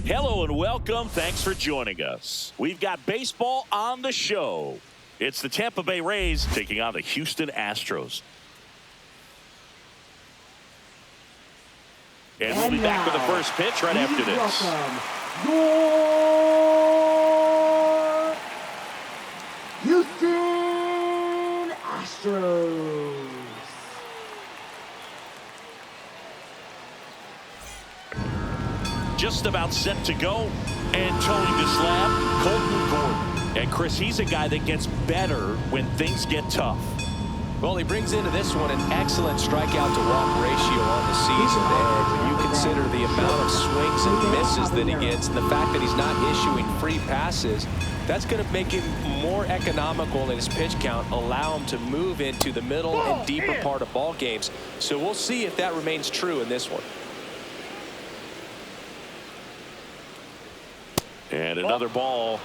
Hello and welcome. Thanks for joining us. We've got baseball on the show. It's the Tampa Bay Rays taking on the Houston Astros. And we'll be back with the first pitch right after this. Your Houston Astros. Just about set to go. And towing the slab, Colton Gordon. And Chris, he's a guy that gets better when things get tough. Well, he brings into this one an excellent strikeout to walk ratio on the season. And when you consider the amount of swings and misses that he gets and the fact that he's not issuing free passes, that's going to make him more economical in his pitch count, allow him to move into the middle and deeper part of ball games. So we'll see if that remains true in this one. And another ball.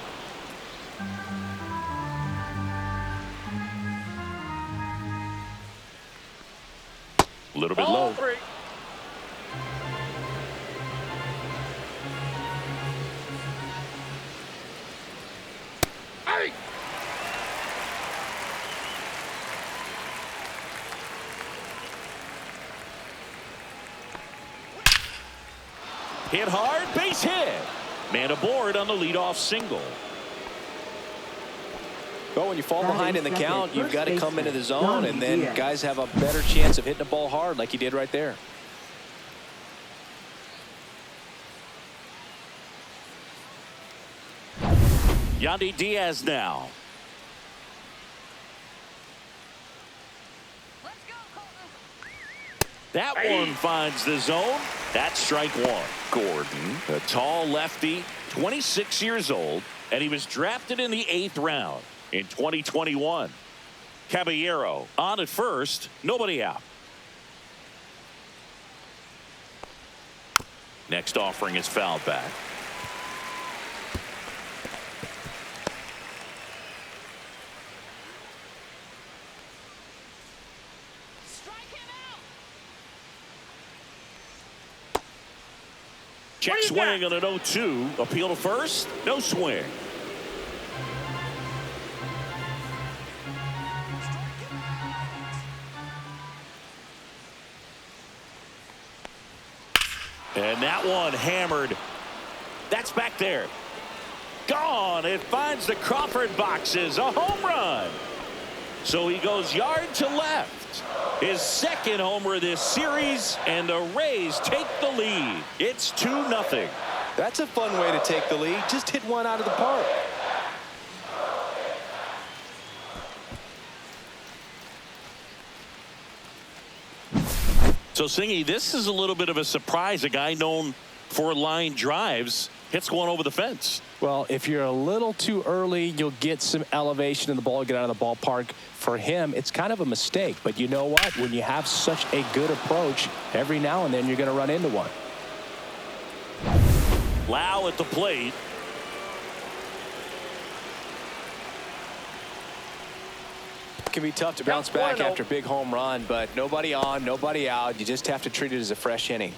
A little bit low. Hey! Hit hard, base hit. Man aboard on the leadoff single. Well, when you fall behind in the count, you've got to come into the zone, and then guys have a better chance of hitting the ball hard like he did right there. Yandy Diaz now. That one finds the zone. That's strike one. Gordon, a tall lefty, 26 years old, and he was drafted in the 8th round in 2021. Caballero on at first, nobody out. Next offering is fouled back. Check swing on an 0-2. Appeal to first. No swing. And that one hammered. That's back there. Gone. It finds the Crawford boxes. A home run. So he goes yard to left. His second homer this series, and the Rays take the lead. It's 2-0. That's a fun way to take the lead. Just hit one out of the park. So, Singy, this is a little bit of a surprise. A guy known for line drives hits one over the fence. Well, if you're a little too early, you'll get some elevation in the ball, get out of the ballpark. For him, it's kind of a mistake. But you know what? When you have such a good approach, every now and then you're going to run into one. Lau at the plate. It can be tough to bounce back after a big home run, but nobody on, nobody out. You just have to treat it as a fresh inning.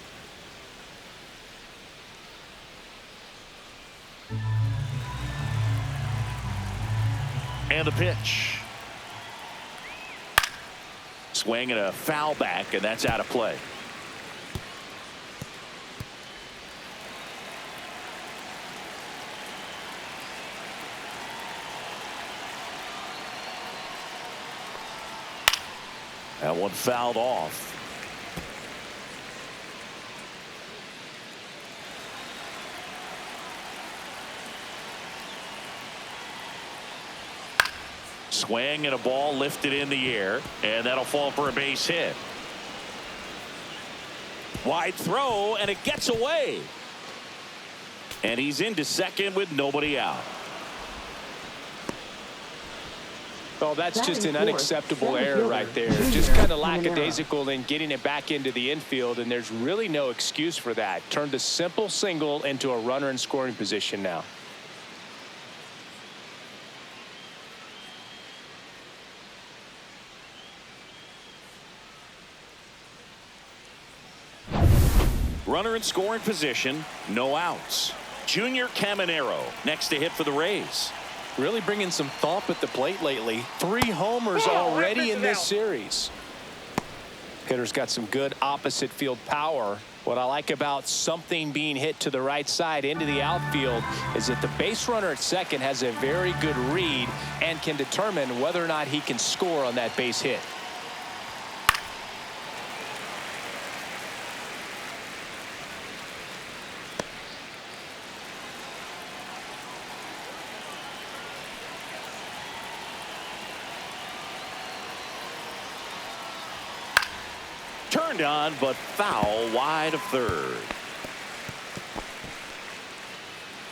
And the pitch. Swing and a foul back, and that's out of play. That one fouled off. Swing and a ball lifted in the air, and that'll fall for a base hit. Wide throw, and it gets away. And he's into second with nobody out. Oh, that's just an unacceptable error right there. Just kind of lackadaisical in getting it back into the infield, and there's really no excuse for that. Turned a simple single into a runner in scoring position now. Runner in scoring position, no outs. Junior Caminero next to hit for the Rays. Really bringing some thump at the plate lately. 3 homers already in this series. Hitter's got some good opposite field power. What I like about something being hit to the right side into the outfield is that the base runner at second has a very good read and can determine whether or not he can score on that base hit. Turned on, but foul wide of third.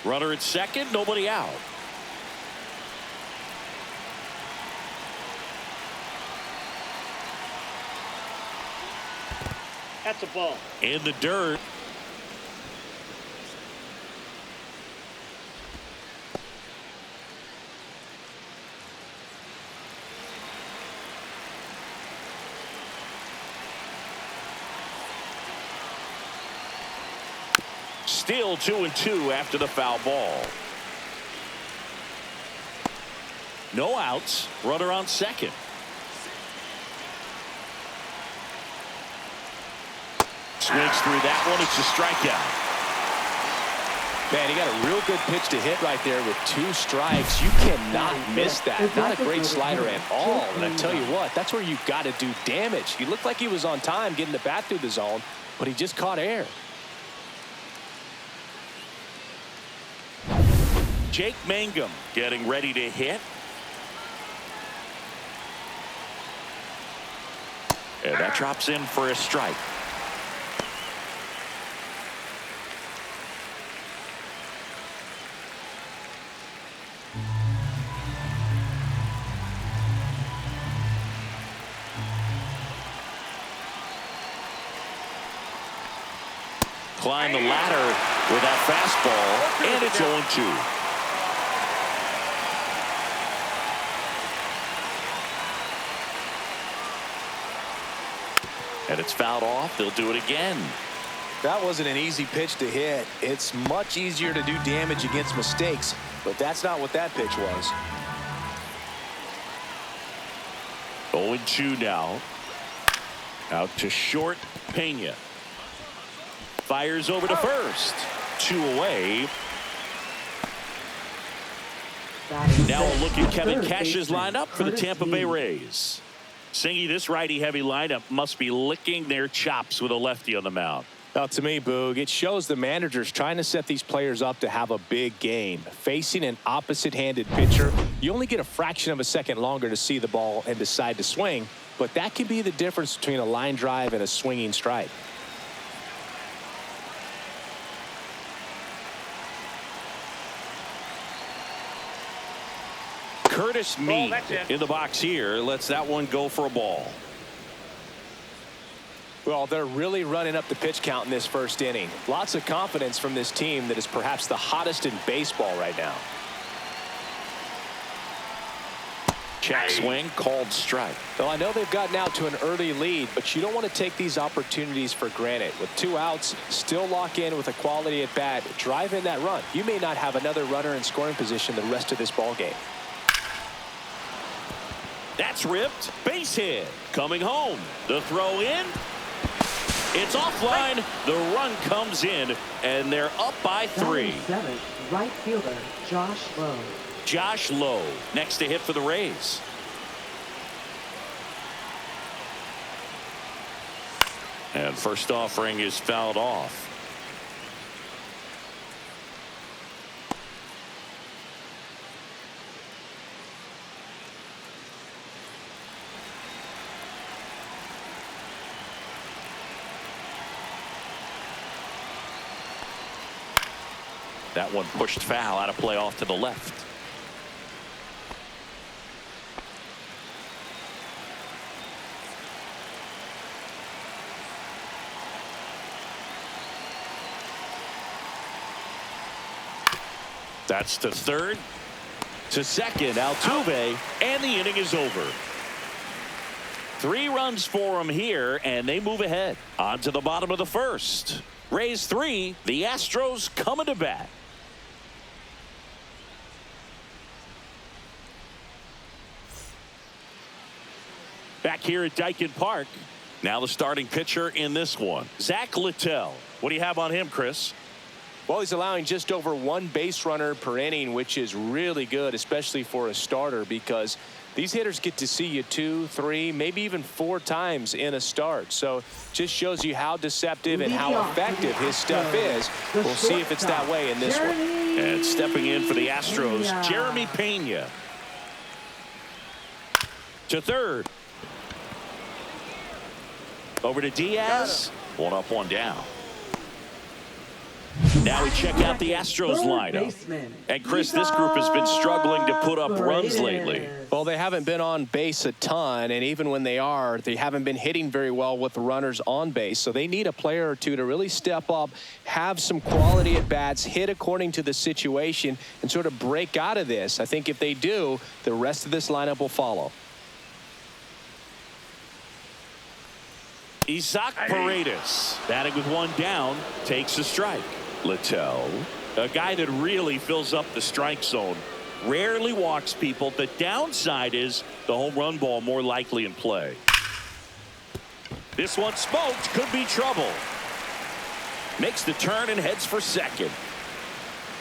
Runner at second, nobody out. That's a ball. In the dirt. Still 2-2 after the foul ball. No outs. Runner on second. Swings through that one. It's a strikeout. Man, he got a real good pitch to hit right there with 2 strikes. You cannot miss that. Not a great slider at all. And I tell you what, that's where you've got to do damage. He looked like he was on time getting the bat through the zone, but he just caught air. Jake Mangum getting ready to hit. And that drops in for a strike. Climb the ladder with that fastball, and it's 0-2. And it's fouled off. They'll do it again. That wasn't an easy pitch to hit. It's much easier to do damage against mistakes, but that's not what that pitch was. 0-2 now. Out to short, Pena. Fires over to first. 2 away. Now a look at Kevin Cash's lineup for the Tampa Bay Rays. Singy, this righty-heavy lineup must be licking their chops with a lefty on the mound. Well, to me, Boog, it shows the manager's trying to set these players up to have a big game. Facing an opposite-handed pitcher, you only get a fraction of a second longer to see the ball and decide to swing, but that can be the difference between a line drive and a swinging strike. Curtis Mead in the box here lets that one go for a ball. Well, they're really running up the pitch count in this first inning. Lots of confidence from this team that is perhaps the hottest in baseball right now. Check swing, called strike. Well, I know they've gotten out to an early lead, but you don't want to take these opportunities for granted. With 2 outs, still lock in with a quality at bat, drive in that run. You may not have another runner in scoring position the rest of this ball game. That's ripped. Base hit. Coming home. The throw in. It's offline. The run comes in, and they're up by 3. Right fielder Josh Lowe. Josh Lowe next to hit for the Rays. And first offering is fouled off. That one pushed foul, out of play off to the left. That's to third. To second, Altuve, and the inning is over. 3 runs for him here, and they move ahead. On to the bottom of the first. Rays 3, the Astros coming to bat. Back here at Dyken Park. Now the starting pitcher in this one, Zach Littell. What do you have on him, Chris? Well, he's allowing just over 1 base runner per inning, which is really good, especially for a starter, because these hitters get to see you 2, 3, maybe even 4 times in a start. So just shows you how deceptive and how effective his stuff is. We'll see if it's that way in this one. And stepping in for the Astros, Jeremy Pena. To third. Over to Diaz. 1 up, 1 down. Now we check out the Astros lineup. And Chris, this group has been struggling to put up runs lately. Well, they haven't been on base a ton, and even when they are, they haven't been hitting very well with the runners on base. So they need a player or two to really step up, have some quality at bats, hit according to the situation, and sort of break out of this. I think if they do, the rest of this lineup will follow. Isaac Paredes, batting with 1 down, takes a strike. Littell, a guy that really fills up the strike zone, rarely walks people. The downside is the home run ball more likely in play. This one smoked, could be trouble. Makes the turn and heads for second.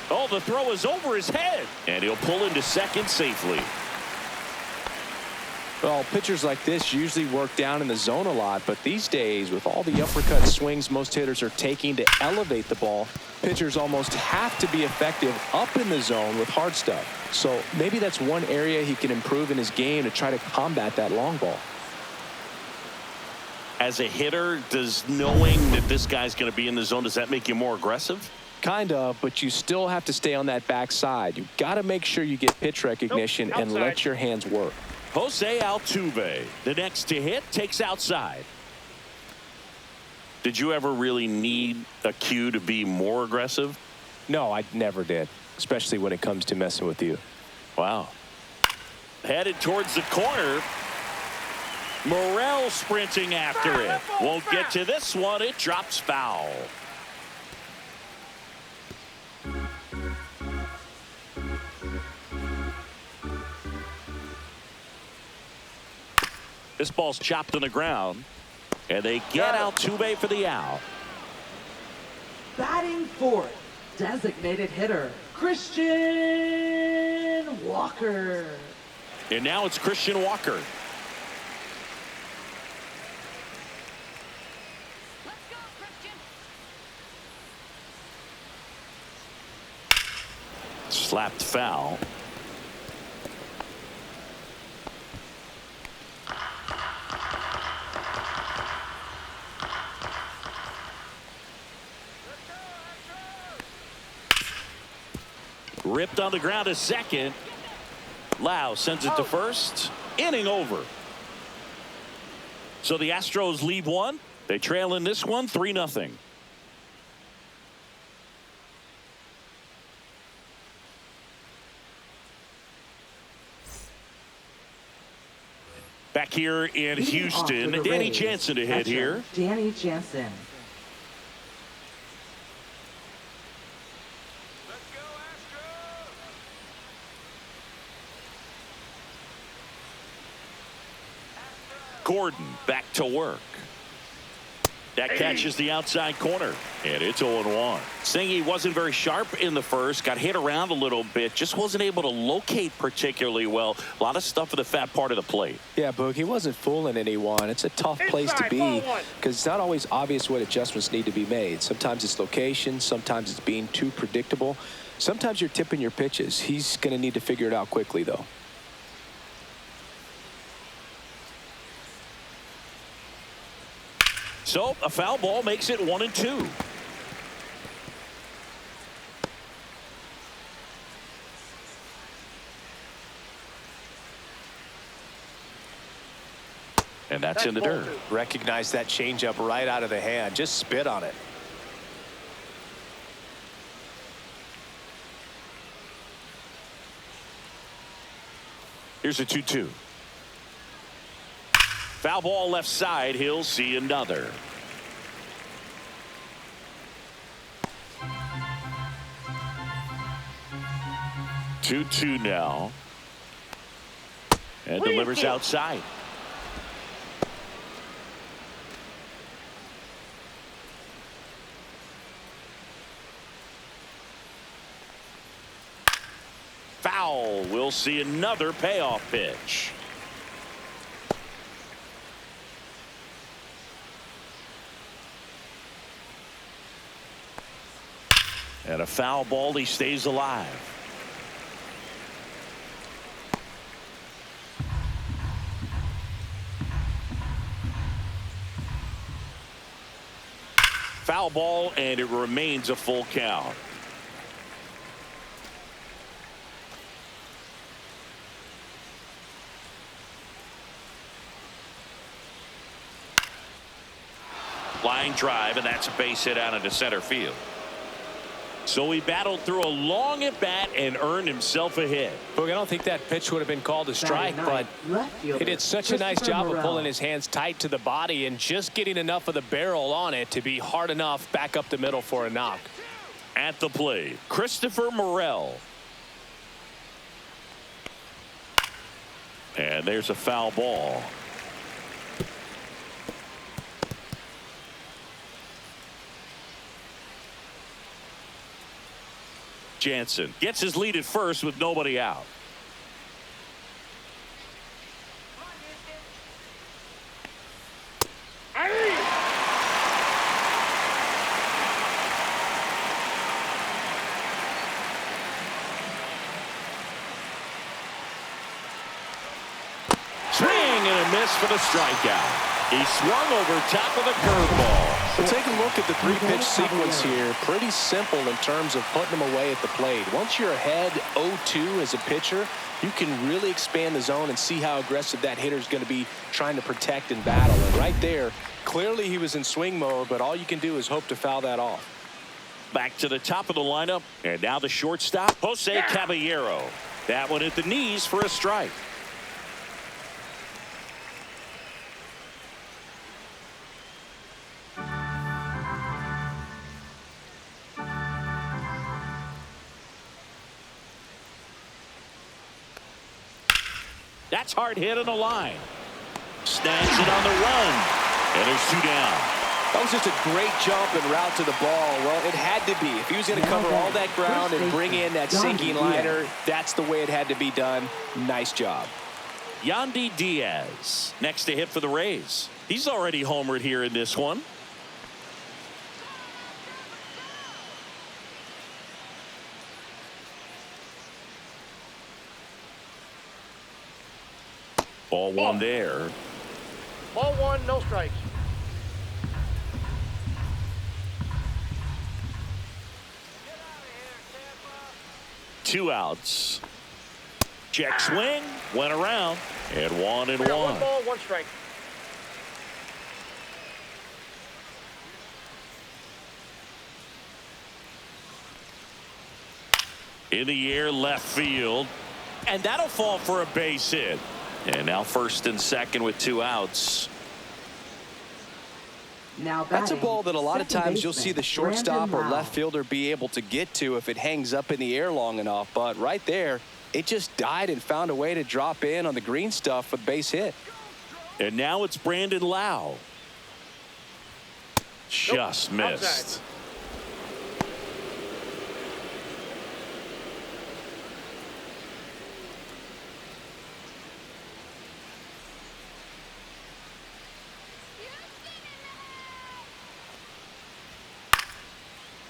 Oh, the throw is over his head, and he'll pull into second safely. Well, pitchers like this usually work down in the zone a lot, but these days, with all the uppercut swings most hitters are taking to elevate the ball, pitchers almost have to be effective up in the zone with hard stuff. So maybe that's one area he can improve in his game to try to combat that long ball. As a hitter, does knowing that this guy's going to be in the zone, does that make you more aggressive? Kind of, but you still have to stay on that backside. You've got to make sure you get pitch recognition and let your hands work. Jose Altuve, the next to hit, takes outside. Did you ever really need a cue to be more aggressive? No, I never did, especially when it comes to messing with you. Wow. Headed towards the corner. Morel sprinting after it. Won't get to this one. It drops foul. This ball's chopped on the ground, and they get Altuve for the out. Batting fourth, designated hitter, Christian Walker. And now it's Christian Walker. Let's go, Christian. Slapped foul. Ripped on the ground to second. Lau sends it to first. Inning over. So the Astros lead 1. They trail in this one 3-0. Back here in Houston, Danny Jansen to hit here. Danny Jansen. Gordon back to work. That catches the outside corner, and it's 0-1. Singy wasn't very sharp in the first, got hit around a little bit, just wasn't able to locate particularly well. A lot of stuff at the fat part of the plate. Yeah, Boog, he wasn't fooling anyone. It's a tough place to be because it's not always obvious what adjustments need to be made. Sometimes it's location, sometimes it's being too predictable. Sometimes you're tipping your pitches. He's going to need to figure it out quickly, though. So a foul ball makes it 1-2. And that's in the dirt. Recognize that changeup right out of the hand. Just spit on it. Here's a 2-2. Foul ball left side. He'll see another. Two now. And delivers outside. foul. We'll see another payoff pitch. And a foul ball. He stays alive. Foul ball, and it remains a full count. Line drive, and that's a base hit out into center field. So he battled through a long at bat and earned himself a hit. Look, I don't think that pitch would have been called a strike, but he did such a nice job of pulling his hands tight to the body and just getting enough of the barrel on it to be hard enough back up the middle for a knock. At the plate, Christopher Morel. And there's a foul ball. Jansen gets his lead at first with nobody out. Swing and a miss for the strikeout. He swung over top of the curveball. Well, take a look at the three-pitch sequence here. Pretty simple in terms of putting them away at the plate. Once you're ahead 0-2 as a pitcher, you can really expand the zone and see how aggressive that hitter is going to be trying to protect and battle. And right there, clearly he was in swing mode, but all you can do is hope to foul that off. Back to the top of the lineup, and now the shortstop, Jose Caballero. That one at the knees for a strike. That's hard hit on the line. Snags it on the run. And there's two down. That was just a great jump and route to the ball. Well, it had to be. If he was going to cover all that ground and bring in that sinking liner, that's the way it had to be done. Nice job. Yandy Diaz next to hit for the Rays. He's already homered here in this one. Ball one there. Ball one, no strikes. Two outs. Check swing, went around, and 1-1. One ball, one strike. In the air, left field, and that'll fall for a base hit. And now first and second with two outs. Now that's a ball that a lot of times you'll see the shortstop or Brandon left fielder be able to get to if it hangs up in the air long enough. But right there, it just died and found a way to drop in on the green stuff with base hit. And now it's Brandon Lau. Just missed. Outside.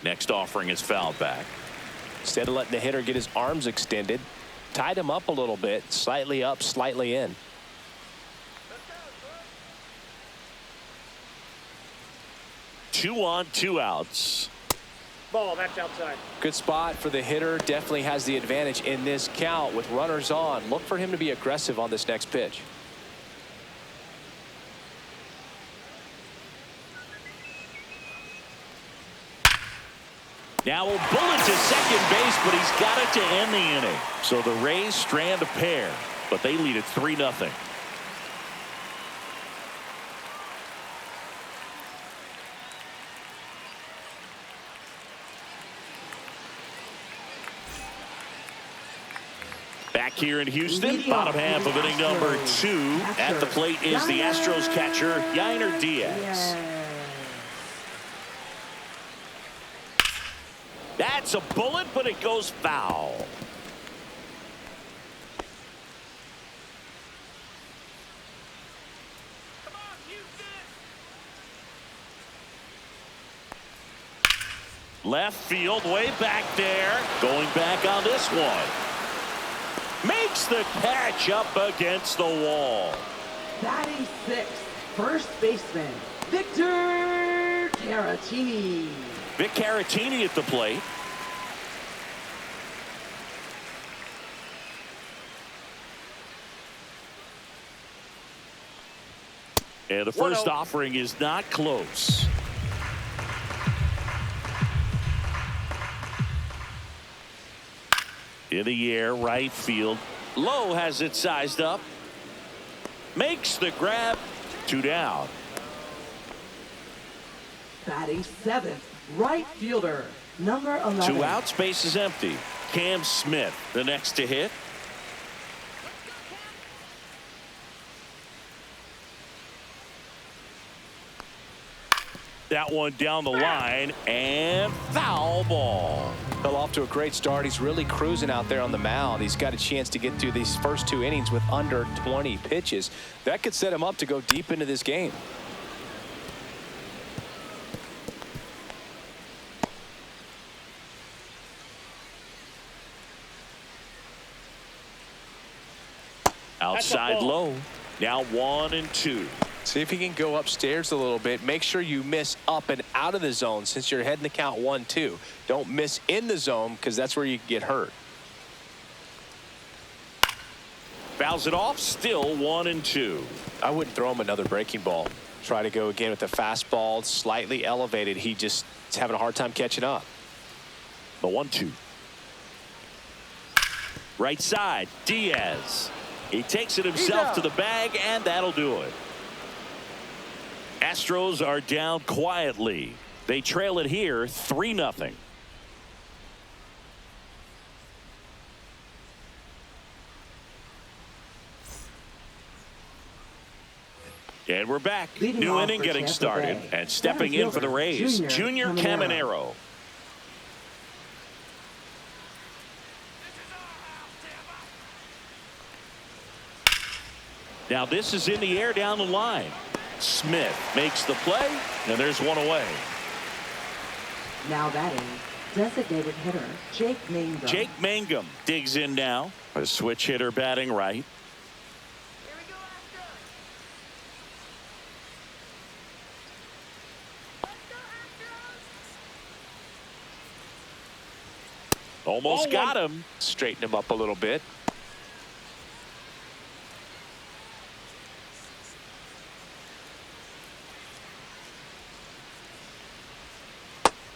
Next offering is fouled back. Instead of letting the hitter get his arms extended, tied him up a little bit, slightly up, slightly in. Two on, two outs. Ball, that's outside. Good spot for the hitter. Definitely has the advantage in this count with runners on. Look for him to be aggressive on this next pitch. Now a bullet to second base, but he's got it to end the inning. So the Rays strand a pair, but they lead it 3-0. Back here in Houston, bottom half of inning number 2. At the plate is the Astros catcher, Yainer Diaz. That's a bullet, but it goes foul. Left field, way back there. Going back on this one. Makes the catch up against the wall. Batting sixth, first baseman, Victor Caratini. Vic Caratini at the plate. And the first offering is not close. In the air, right field. Low has it sized up. Makes the grab. 2 down. Batting seventh, right fielder, number 11. 2 outs, base is empty. Cam Smith, the next to hit. That one down the line, and foul ball. Fell off to a great start. He's really cruising out there on the mound. He's got a chance to get through these first 2 innings with under 20 pitches. That could set him up to go deep into this game. Outside low. Now 1-2. See if he can go upstairs a little bit. Make sure you miss up and out of the zone since you're heading to count 1-2. Don't miss in the zone because that's where you can get hurt. Fouls it off. Still 1-2. I wouldn't throw him another breaking ball. Try to go again with the fastball slightly elevated. He just is having a hard time catching up. The 1-2. Right side. Diaz. He takes it himself to the bag, and that'll do it. Astros are down quietly. They trail it here 3-0. And we're back. New inning getting started. And stepping in for the Rays, Junior Caminero. Now this is in the air down the line. Smith makes the play, and there's one away. Now batting, designated hitter, Jake Mangum. Jake Mangum digs in now. A switch hitter batting right. Almost got him. Straighten him up a little bit.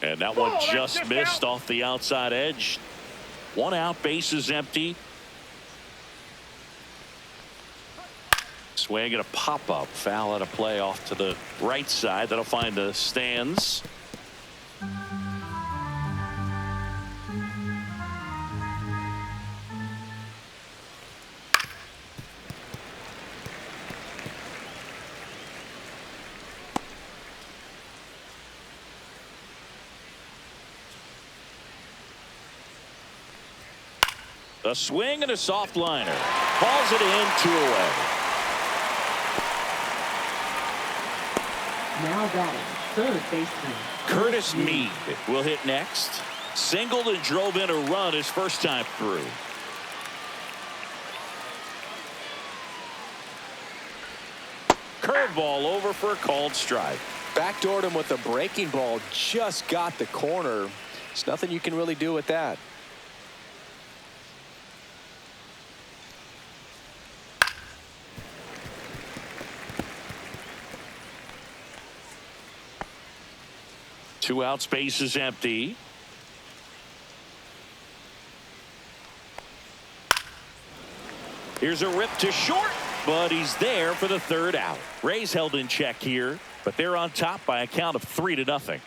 And that one just missed off the outside edge. 1 out, base is empty. Swing and a pop-up. Foul out of play off to the right side. That'll find the stands. A swing and a soft liner. Calls it in, 2 away. Now batting, third baseman, Curtis Mead will hit next. Singled and drove in a run his first time through. Curveball over for a called strike. Backdoored him with a breaking ball. Just got the corner. There's nothing you can really do with that. Two out, space is empty. Here's a rip to short, but he's there for the 3rd out. Rays held in check here, but they're on top by a count of 3-0.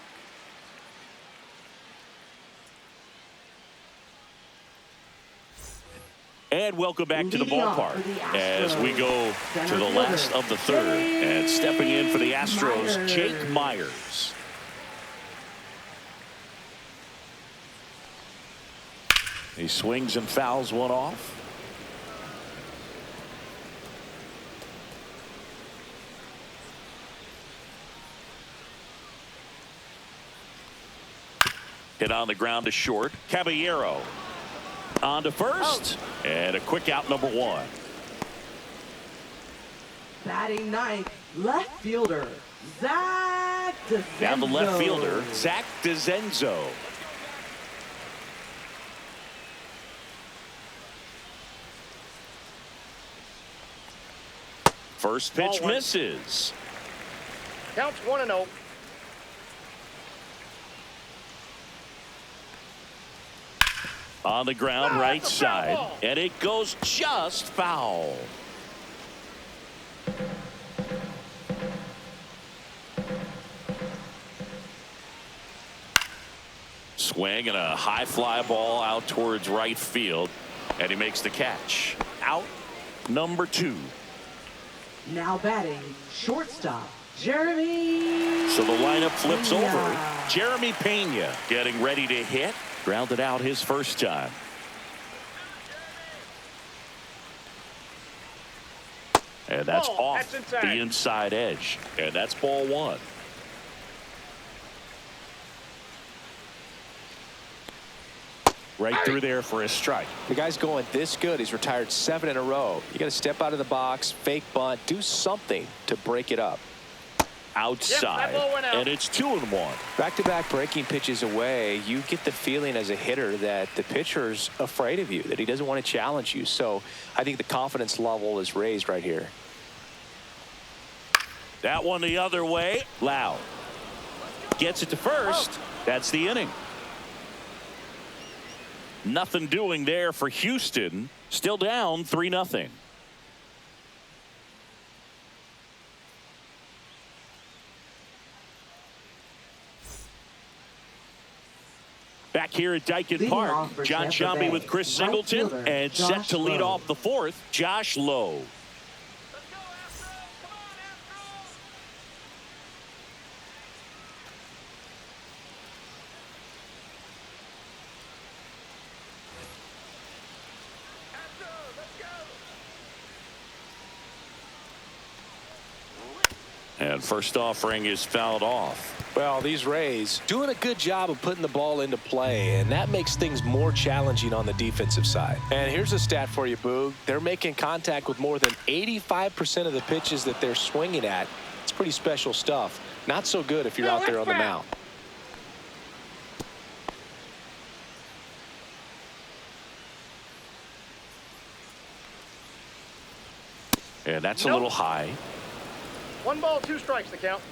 And welcome back to the ballpark as we go to the last of the 3rd. And stepping in for the Astros, Jake Myers. He swings and fouls one off. Hit on the ground to short. Caballero on to first. And a quick out, number 1. Batting ninth, left fielder, Zach DeZenzo. Down the left fielder, Zach DeZenzo. First pitch misses. Counts 1-0. On the ground, right side. And it goes just foul. Swing and a high fly ball out towards right field. And he makes the catch. Out, number 2. Now batting, shortstop, Jeremy. So the lineup flips Pena. over. Jeremy Pena getting ready to hit. Grounded out his first time. And that's off the inside edge. And that's ball 1. Right through there for a strike. The guy's going this good. He's retired 7 in a row. You got to step out of the box, fake bunt, do something to break it up. Outside. Yep, and it's 2-1. Back-to-back breaking pitches away, you get the feeling as a hitter that the pitcher's afraid of you, that he doesn't want to challenge you. So I think the confidence level is raised right here. That one the other way. Loud gets it to first. That's the inning. Nothing doing there for Houston. Still down 3-0. Back here at Dyken Park, John Shambi with Chris Singleton, and set to lead off the 4th, Josh Lowe. And first offering is fouled off. Well, these Rays doing a good job of putting the ball into play, and that makes things more challenging on the defensive side. And here's a stat for you, Boog. They're making contact with more than 85% of the pitches that they're swinging at. It's pretty special stuff. Not so good if you're out there on the mound. And that's a little high. 1 ball, 2 strikes, the count.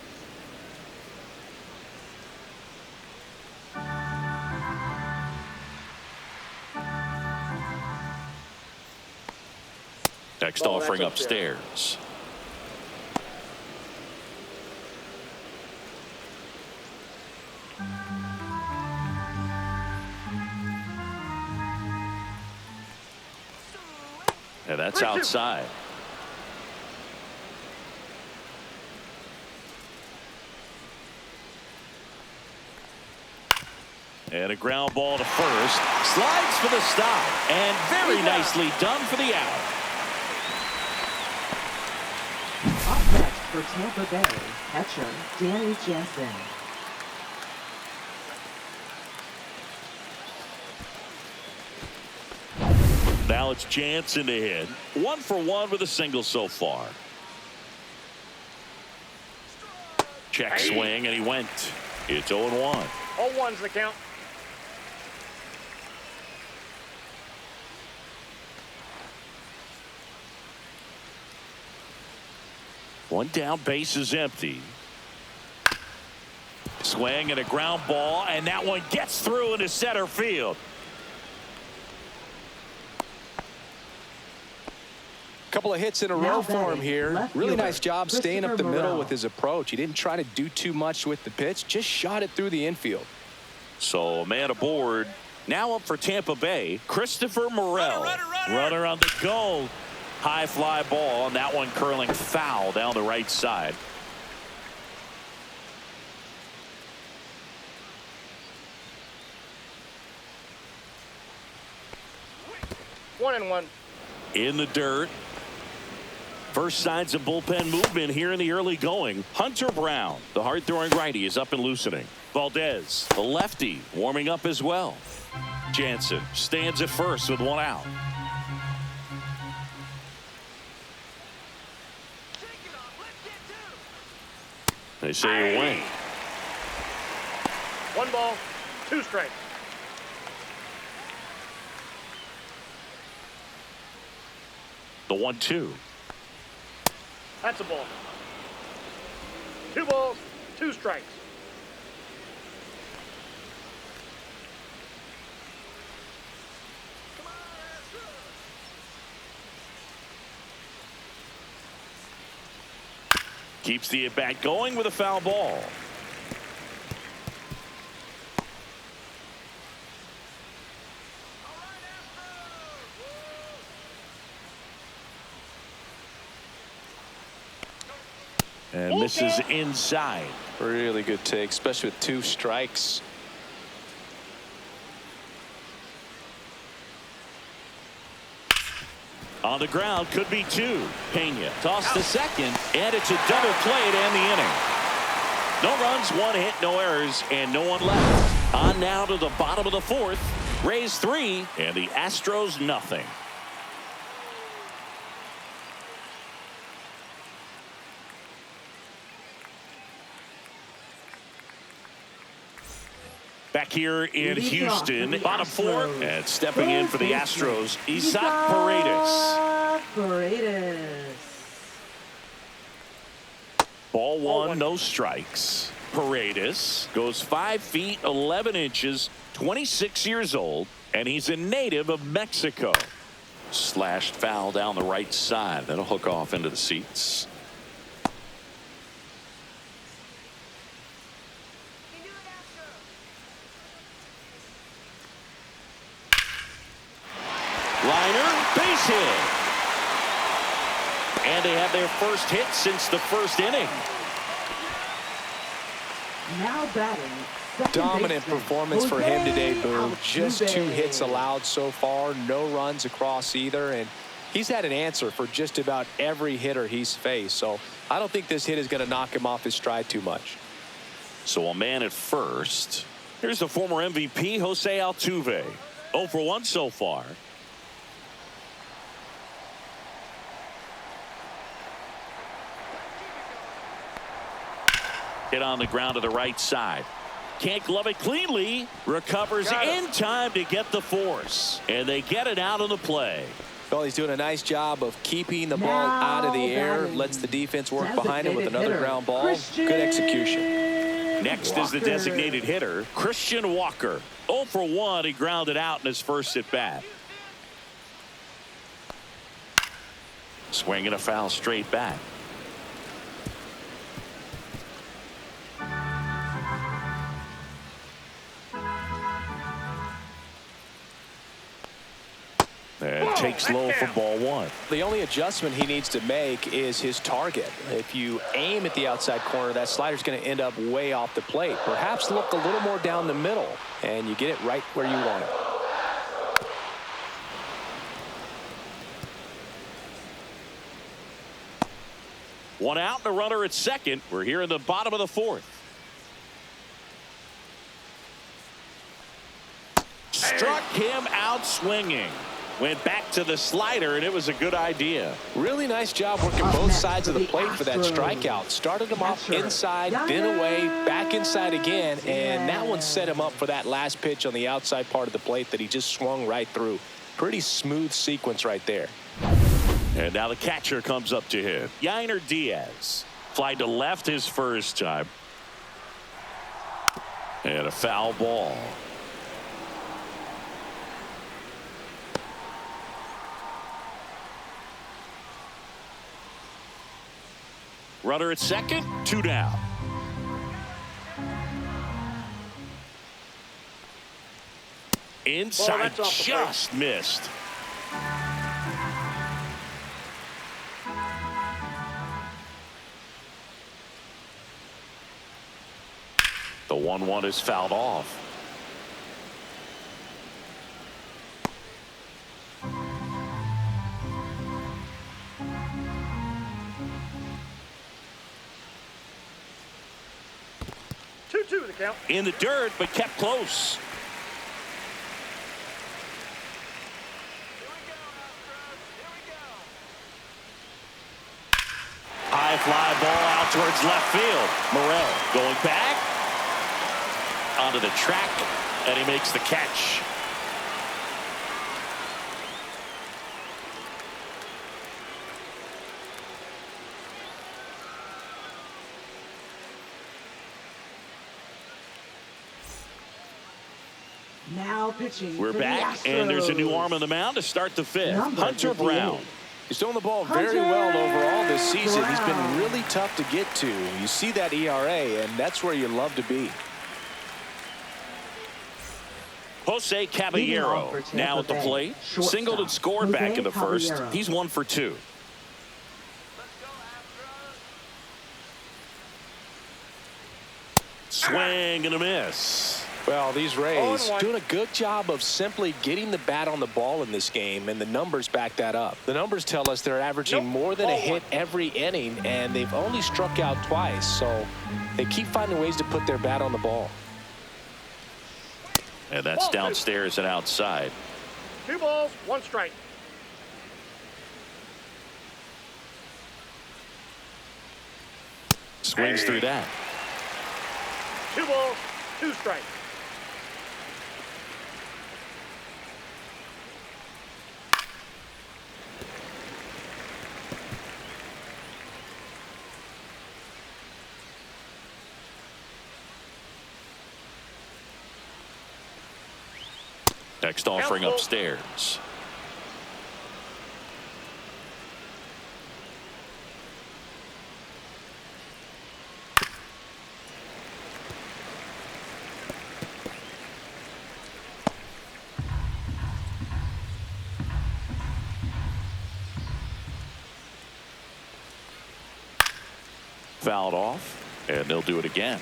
Next offering upstairs. And that's outside. And a ground ball to first. Slides for the stop. And very nicely done for the out. Up next for Tampa Bay, catcher Danny Jansen. Now it's Jansen to hit. 1 for 1 with a single so far. Check swing, and he went. It's 0-1. 0-1's the count. One down, base is empty. Swing and a ground ball, and that one gets through into center field. Couple of hits in a row for him here. Really nice job staying up the middle with his approach. He didn't try to do too much with the pitch, just shot it through the infield. So a man aboard. Now up for Tampa Bay, Christopher Morel. Runner on the go. High fly ball, and that one curling foul down the right side. One and one. In the dirt. First signs of bullpen movement here in the early going. Hunter Brown, the hard-throwing righty, is up and loosening. Valdez, the lefty, warming up as well. Jansen stands at first with one out. They say you win. 1 ball, 2 strikes. The 1-2. That's a ball. 2 balls, 2 strikes. Keeps the at-bat going with a foul ball. And misses inside. Really good take, especially with 2 strikes. On the ground, could be 2. Pena tossed to second, and it's a double play to end the inning. No runs, 1 hit, no errors, and no one left. On now to the bottom of the 4th. Rays 3 and the Astros nothing. Back here in Houston, bottom 4, and stepping in for the Astros, Isaac Paredes. Ball 1, no strikes. Paredes goes 5 feet 11 inches, 26 years old, and he's a native of Mexico. Slashed foul down the right side. That'll hook off into the seats. Liner, base hit. And they have their first hit since the 1st inning. Now batting. Dominant performance for him today, Boone. Just 2 hits allowed so far, no runs across either, and he's had an answer for just about every hitter he's faced. So I don't think this hit is going to knock him off his stride too much. So a man at first. Here's the former MVP, Jose Altuve. 0 for 1 so far. Hit on the ground to the right side. Can't glove it cleanly. Recovers in time to get the force. And they get it out of the play. Well, he's doing a nice job of keeping the ball out of the air. Lets the defense work behind him with another ground ball. Good execution. Next is the designated hitter, Christian Walker. 0 for 1. He grounded out in his first at bat. Swinging a foul straight back. And takes low for ball 1. The only adjustment he needs to make is his target. If you aim at the outside corner, that slider's going to end up way off the plate. Perhaps look a little more down the middle, and you get it right where you want it. One out and a runner at second. We're here in the bottom of the 4th. Struck him out swinging. Went back to the slider, and it was a good idea. Really nice job working both sides of the plate for that strikeout. Started him off inside, then away, back inside again, and that one set him up for that last pitch on the outside part of the plate that he just swung right through. Pretty smooth sequence right there. And now the catcher comes up to him. Yainer Diaz. Fly to left his first time. And a foul ball. Runner at second, 2 down. Inside, just missed. The 1-1 is fouled off. count. In the dirt, but kept close. High fly ball out towards left field. Morel going back onto the track, and he makes the catch. Now pitching. We're for back, the and there's a new Astros. arm on the mound to start the fifth. Number Hunter 58. Brown. He's throwing the ball very well overall this season. He's been really tough to get to. You see that ERA, and that's where you love to be. Jose Caballero now at the plate. Singled and scored back in the first. He's 1 for 2. Swing and a miss. Well, these Rays 0-1. doing a good job of simply getting the bat on the ball in this game, and the numbers back that up. The numbers tell us they're averaging more than a hit every inning, and they've only struck out twice, so they keep finding ways to put their bat on the ball. And that's downstairs and outside. 2 balls, 1 strike. Swings through that. 2 balls, 2 strikes. Next offering upstairs. Fouled off, and they'll do it again.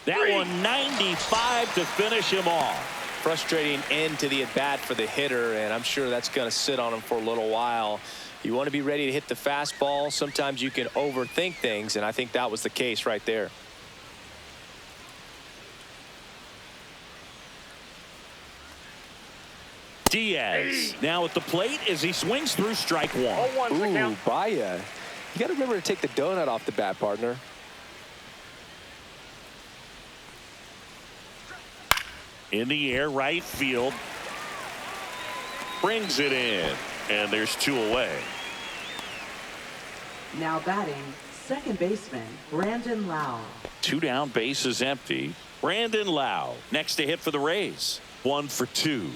That one 95 to finish him off. Frustrating end to the at-bat for the hitter, and I'm sure that's going to sit on him for a little while. You want to be ready to hit the fastball. Sometimes you can overthink things, and I think that was the case right there. Diaz now at the plate as he swings through strike 1. 0-1 the Ooh, count. Baya. You got to remember to take the donut off the bat, partner. In the air, right field. Brings it in, and there's 2 away. Now batting, second baseman Brandon Lau. 2 down, bases empty. Brandon Lau next to hit for the Rays. 1 for 2.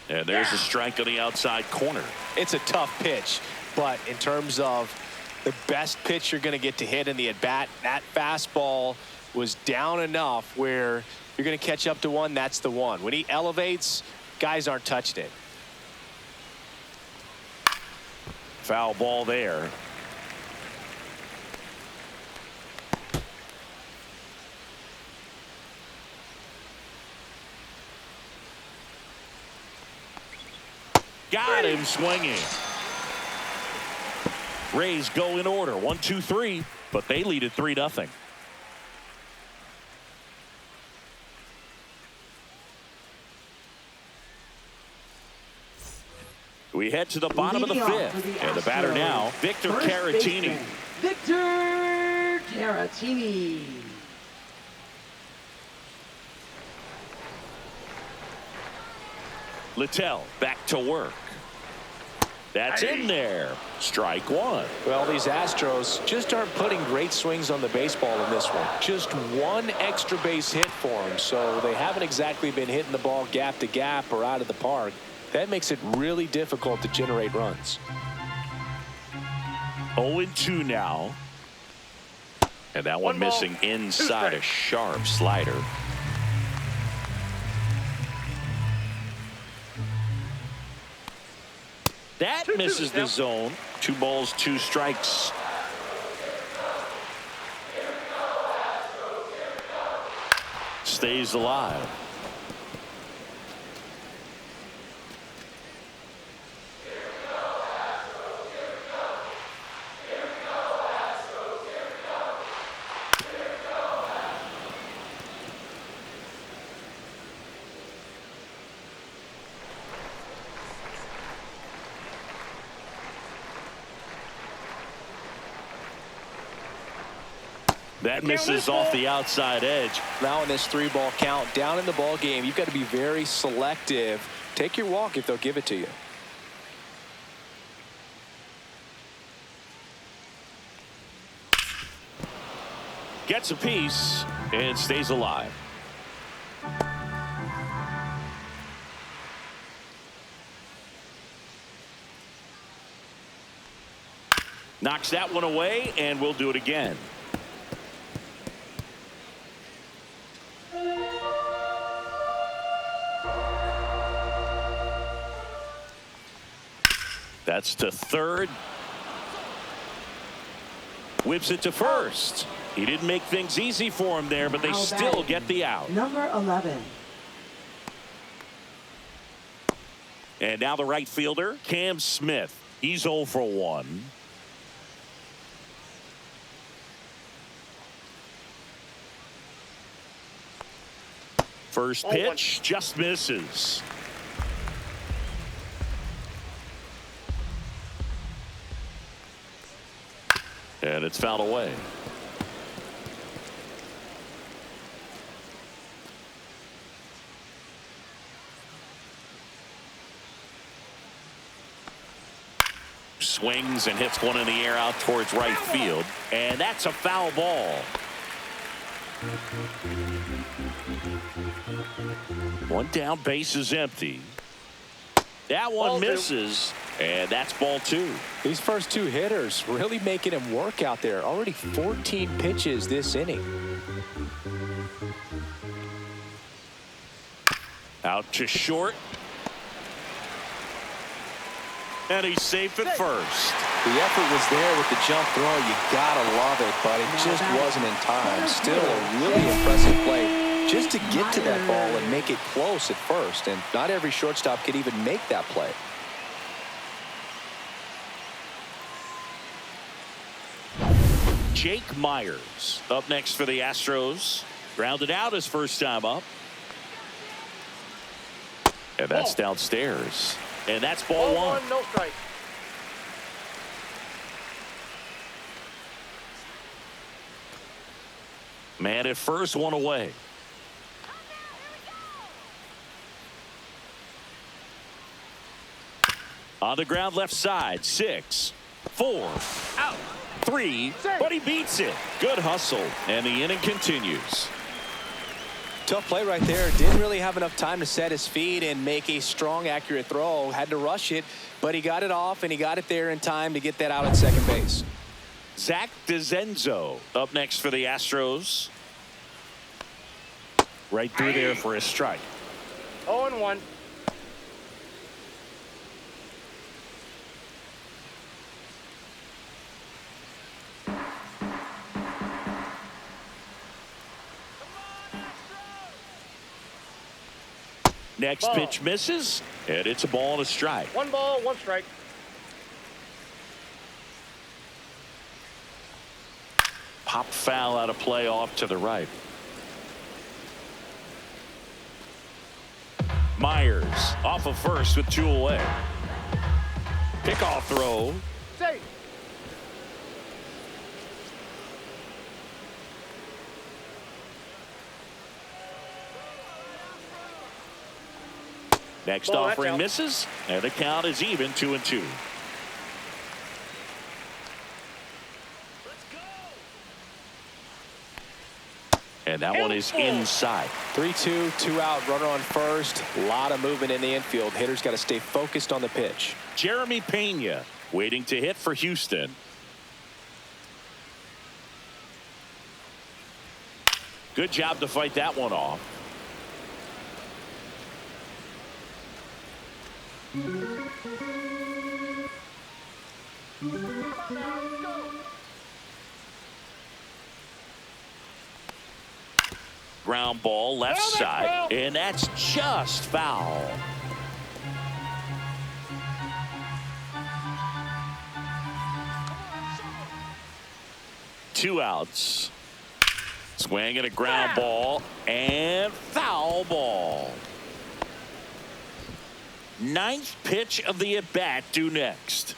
And there's a strike on the outside corner. It's a tough pitch, but in terms of the best pitch you're going to get to hit in the at-bat, that fastball was down enough where you're going to catch up to one. That's the one. When he elevates, guys aren't touching it. Foul ball there. Got him swinging. Rays go in order. 1, 2, 3, but they lead at 3-0. We head to the bottom of the fifth, and the batter now, Victor Caratini. Victor Caratini. Littell back to work. That's in there. Strike 1. Well, these Astros just aren't putting great swings on the baseball in this one. Just one extra base hit for them, so they haven't exactly been hitting the ball gap to gap or out of the park. That makes it really difficult to generate runs. 0-2 now. And that one missing inside a sharp slider. That misses the zone. 2 balls, 2 strikes. stays alive. That misses off the outside edge. Now in this 3-ball count, down in the ball game, you've got to be very selective. Take your walk if they'll give it to you. Gets a piece and stays alive. Knocks that one away, and we'll do it again. That's to third. Whips it to first. He didn't make things easy for him there, but they still get the out. Number 11. And now the right fielder, Cam Smith. He's 0 for 1. First pitch just misses. And it's fouled away. Swings and hits one in the air out towards right field. And that's a foul ball. One down, base is empty. That one misses, and that's ball 2. These first 2 hitters really making him work out there. Already 14 pitches this inning. Out to short. And he's safe at first. The effort was there with the jump throw. You gotta love it, but it just wasn't in time. Still a really impressive play just to get to that ball and make it close at first. And not every shortstop could even make that play. Jake Myers up next for the Astros. Grounded out his first time up. And that's downstairs. And that's ball 1. No strike. Man at first, 1 away. On the ground left side, 6, 4, out, 3, but he beats it. Good hustle, and the inning continues. Tough play right there. Didn't really have enough time to set his feet and make a strong, accurate throw. Had to rush it, but he got it off, and he got it there in time to get that out at second base. Zach DeZenzo up next for the Astros. Right through there for a strike. 0-1. Next pitch misses, and it's a ball and a strike. 1 ball, 1 strike. Pop foul out of play off to the right. Myers off of first with 2 away. Pickoff throw. Safe. Next Ball, offering misses, and the count is even 2-2. And that one is inside. 3-2, 2 out, runner on first. A lot of movement in the infield. Hitters got to stay focused on the pitch. Jeremy Pena waiting to hit for Houston. Good job to fight that one off. Ground ball left side, and that's just foul. Two outs. Swing and a ground ball and foul ball. Ninth pitch of the at bat due next.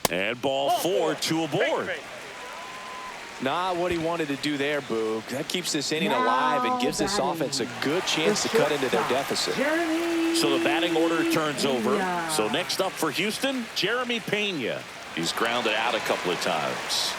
And ball four, two aboard. Not what he wanted to do there, Boog. That keeps this inning alive and gives this offense a good chance to cut into their deficit. So the batting order turns over. So next up for Houston, Jeremy Pena. He's grounded out a couple of times.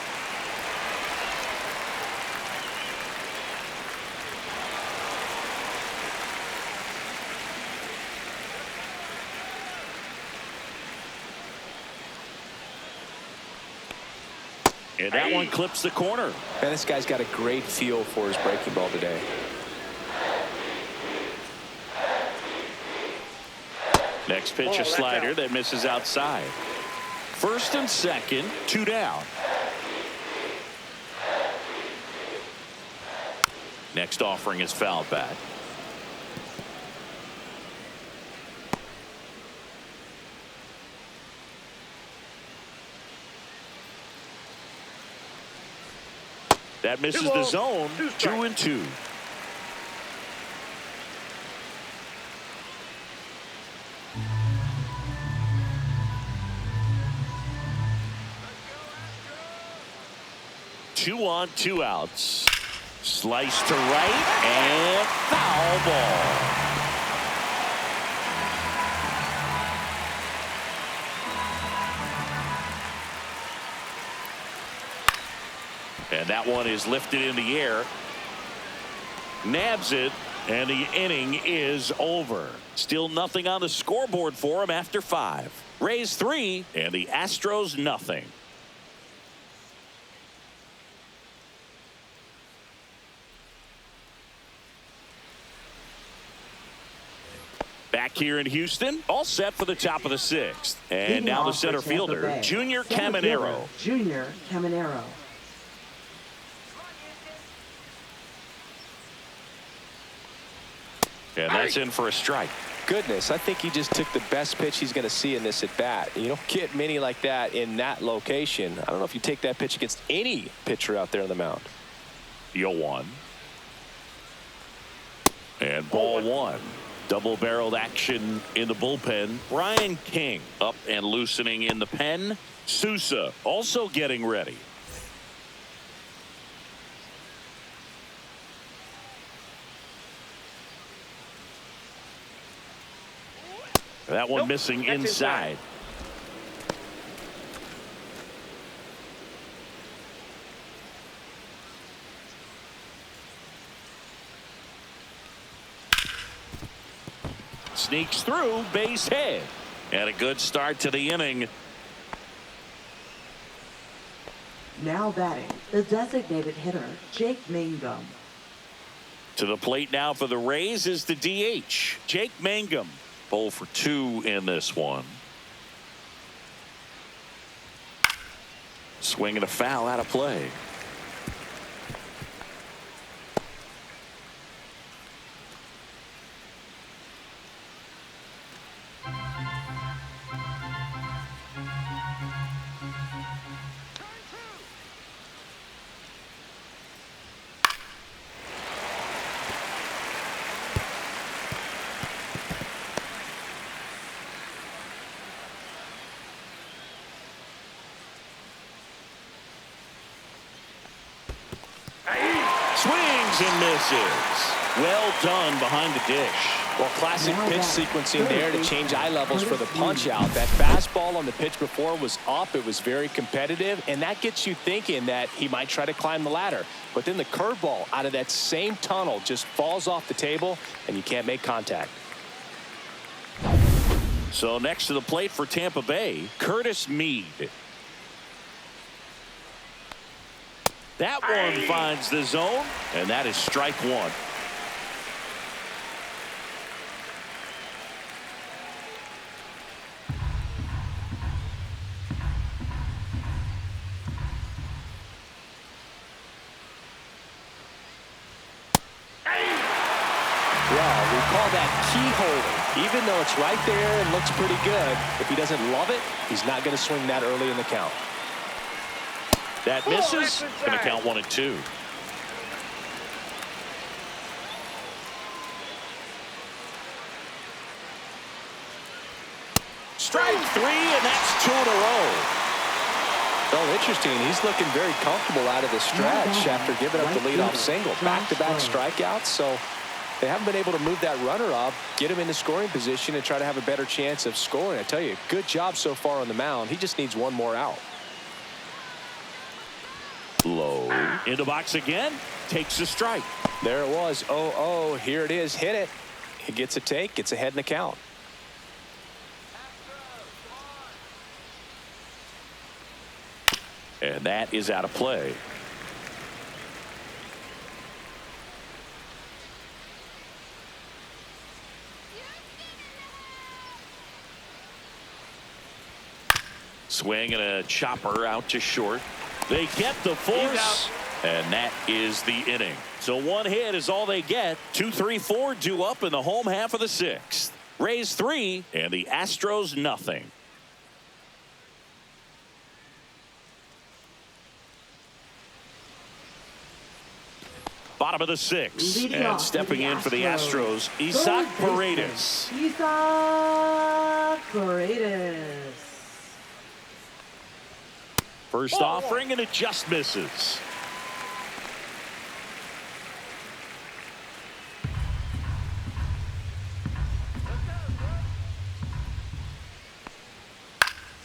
And that one clips the corner. Man, this guy's got a great feel for his breaking ball today. Next pitch, a slider that misses outside. First and second, two down. Next offering is fouled back. That misses the zone. 2-2. Two on, two outs. Slice to right and foul ball. And that one is lifted in the air. Nabs it, and the inning is over. Still nothing on the scoreboard for him after 5. Rays 3 and the Astros nothing. Back here in Houston, all set for the top of the 6th. And now the center fielder, Junior Caminero. Junior Caminero. And that's in for a strike. Goodness, I think he just took the best pitch he's going to see in this at bat. You don't get many like that in that location. I don't know if you take that pitch against any pitcher out there on the mound. 0-1. And ball 1. Double-barreled action in the bullpen. Ryan King up and loosening in the pen. Sousa also getting ready. That one missing inside. Sneaks through, base hit. And a good start to the inning. Now batting, the designated hitter, Jake Mangum. To the plate now for the Rays is the DH, Jake Mangum. 0 for 2 in this one. Swing and a foul out of play. Swings and misses. Well done behind the dish. Well, classic pitch sequencing there to change eye levels for the punch out. That fastball on the pitch before was up. It was very competitive, and that gets you thinking that he might try to climb the ladder. But then the curveball out of that same tunnel just falls off the table, and you can't make contact. So next to the plate for Tampa Bay, Curtis Mead. That one finds the zone, and that is strike 1. that key holding. Even though it's right there and looks pretty good, if he doesn't love it, he's not going to swing that early in the count. That misses. Going to count 1-2. Strike 3, and that's 2 in a row. Well, interesting. He's looking very comfortable out of the stretch after giving up the leadoff single. Back-to-back strikeouts, so they haven't been able to move that runner up, get him into scoring position, and try to have a better chance of scoring. I tell you, good job so far on the mound. He just needs one more out. Low. In the box again. Takes a strike. There it was. 0-0. Here it is. Hit it. He gets a take. Gets ahead in the count. And that is out of play. Swing and a chopper out to short. They get the force, and that is the inning. So 1 hit is all they get. 2, 3, 4 due up in the home half of the 6th. Rays 3 and the Astros nothing. Bottom of the 6th, and stepping in for the Astros, Isaac Paredes. Isaac Paredes. First offering, and it just misses.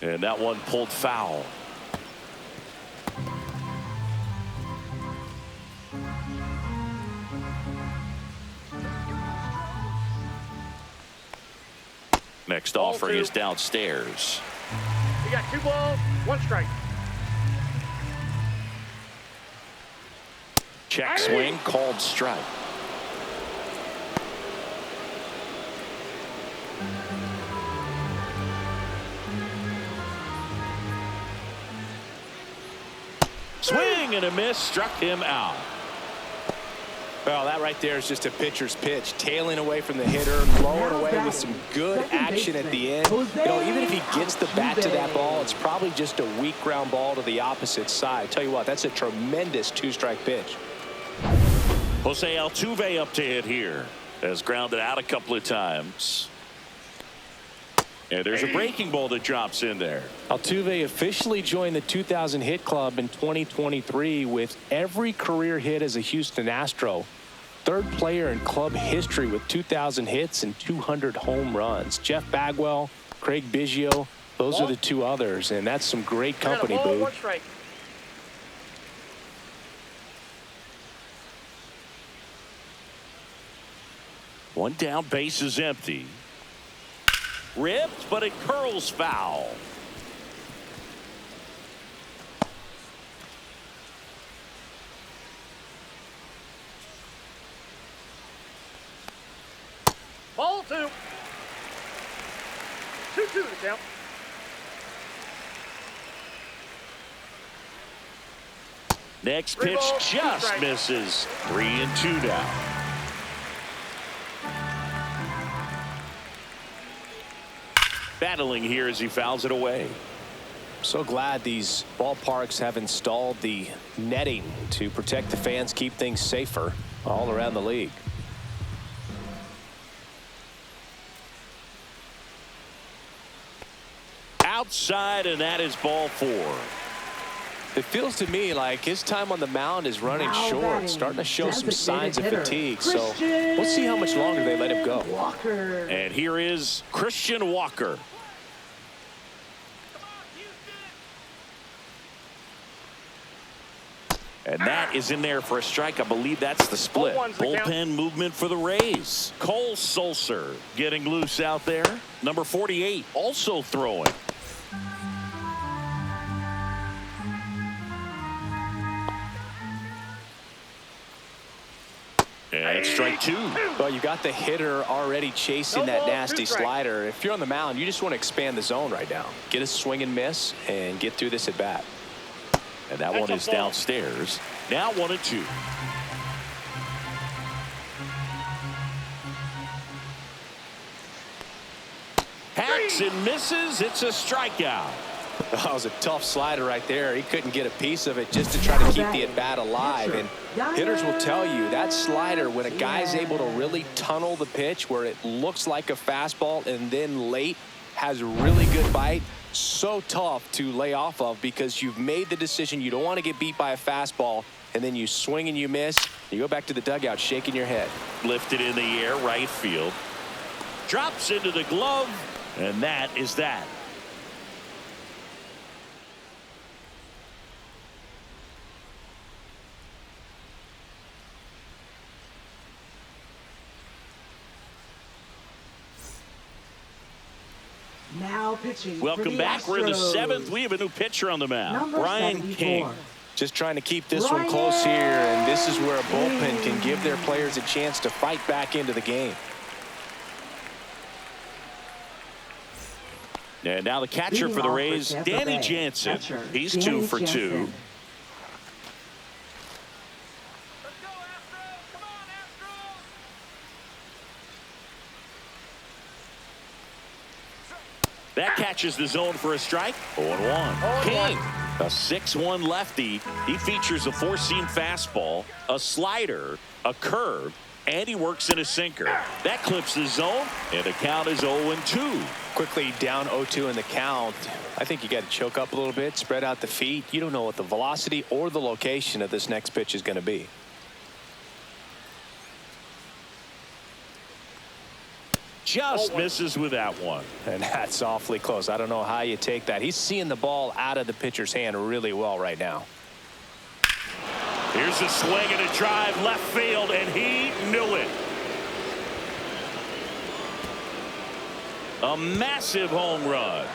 And that one pulled foul. Next offering is downstairs. You got 2 balls, 1 strike. Check swing, called strike. Swing and a miss, struck him out. Well, that right there is just a pitcher's pitch, tailing away from the hitter, blowing away with some good action at the end. You know, even if he gets the bat to that ball, it's probably just a weak ground ball to the opposite side. Tell you what, that's a tremendous 2-strike pitch. Jose Altuve up to hit here. Has grounded out a couple of times. And there's a breaking ball that drops in there. Altuve officially joined the 2,000 hit club in 2023 with every career hit as a Houston Astro. 3rd player in club history with 2,000 hits and 200 home runs. Jeff Bagwell, Craig Biggio, those are the 2 others, and that's some great company, Boo. 1 strike. One down, base is empty. Ripped, but it curls foul. Ball 2. 2-2 to count. Next pitch just misses. 3-2 now. Battling here as he fouls it away. So glad these ballparks have installed the netting to protect the fans, keep things safer all around the league. Outside, and that is ball 4. It feels to me like his time on the mound is running short, starting to show some signs of fatigue. So we'll see how much longer they let him go. And here is Christian Walker. And that is in there for a strike. I believe that's the split. Bullpen movement for the Rays. Cole Sulser getting loose out there. Number 48 also throwing. And it's strike 2. Well, you got the hitter already chasing that nasty slider. If you're on the mound, you just want to expand the zone right now. Get a swing and miss and get through this at bat. And that one is downstairs. Now 1-2. Swings and misses. It's a strikeout. That was a tough slider right there. He couldn't get a piece of it just to try to keep the at-bat alive. And hitters will tell you that slider, when a guy's able to really tunnel the pitch where it looks like a fastball and then late has really good bite, so tough to lay off of because you've made the decision you don't want to get beat by a fastball, and then you swing and you miss. You go back to the dugout shaking your head. Lifted in the air, right field. Drops into the glove, and that is that. Now pitching. Welcome back. We're in the 7th. We have a new pitcher on the mound. Number Brian 74. King. Just trying to keep this one close here, and this is where a bullpen can give their players a chance to fight back into the game. And now the catcher for the Rays, Danny Jansen. He's 2 for 2. That catches the zone for a strike. 0-1. King, a 6'1 lefty. He features a 4-seam fastball, a slider, a curve, and he works in a sinker. That clips the zone, and the count is 0-2. Quickly down 0-2 in the count. I think you got to choke up a little bit, spread out the feet. You don't know what the velocity or the location of this next pitch is going to be. Just misses with that one. And that's awfully close. I don't know how you take that. He's seeing the ball out of the pitcher's hand really well right now. Here's a swing and a drive left field, and he knew it. A massive home run.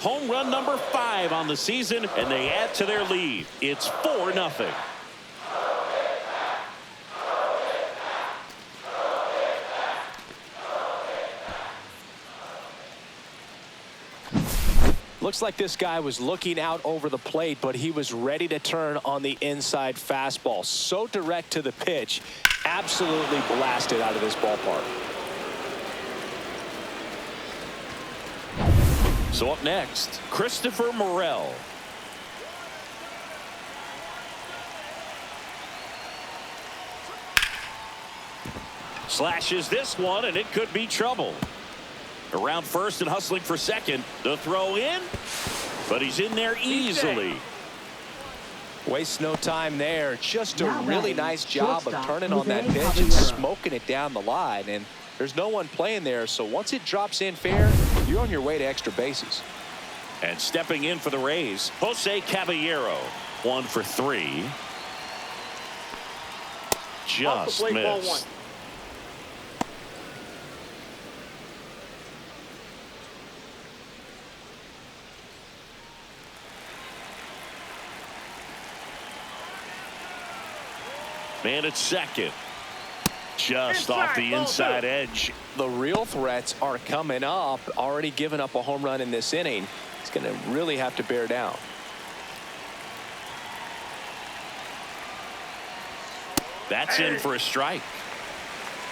Home run number 5 on the season, and they add to their lead. It's 4-0. Looks like this guy was looking out over the plate, but he was ready to turn on the inside fastball. So direct to the pitch, absolutely blasted out of this ballpark. So up next, Christopher Morel. Slashes this one, and it could be trouble. Around first and hustling for second. The throw in, but he's in there easily. Wastes no time there. Just a really nice job of turning on that pitch and smoking it down the line. And there's no one playing there, so once it drops in fair, you're on your way to extra bases. And stepping in for the Rays, Jose Caballero. 1 for 3. Just missed. Man at second. Just off the inside edge. The real threats are coming up. Already given up a home run in this inning. He's going to really have to bear down. That's in for a strike.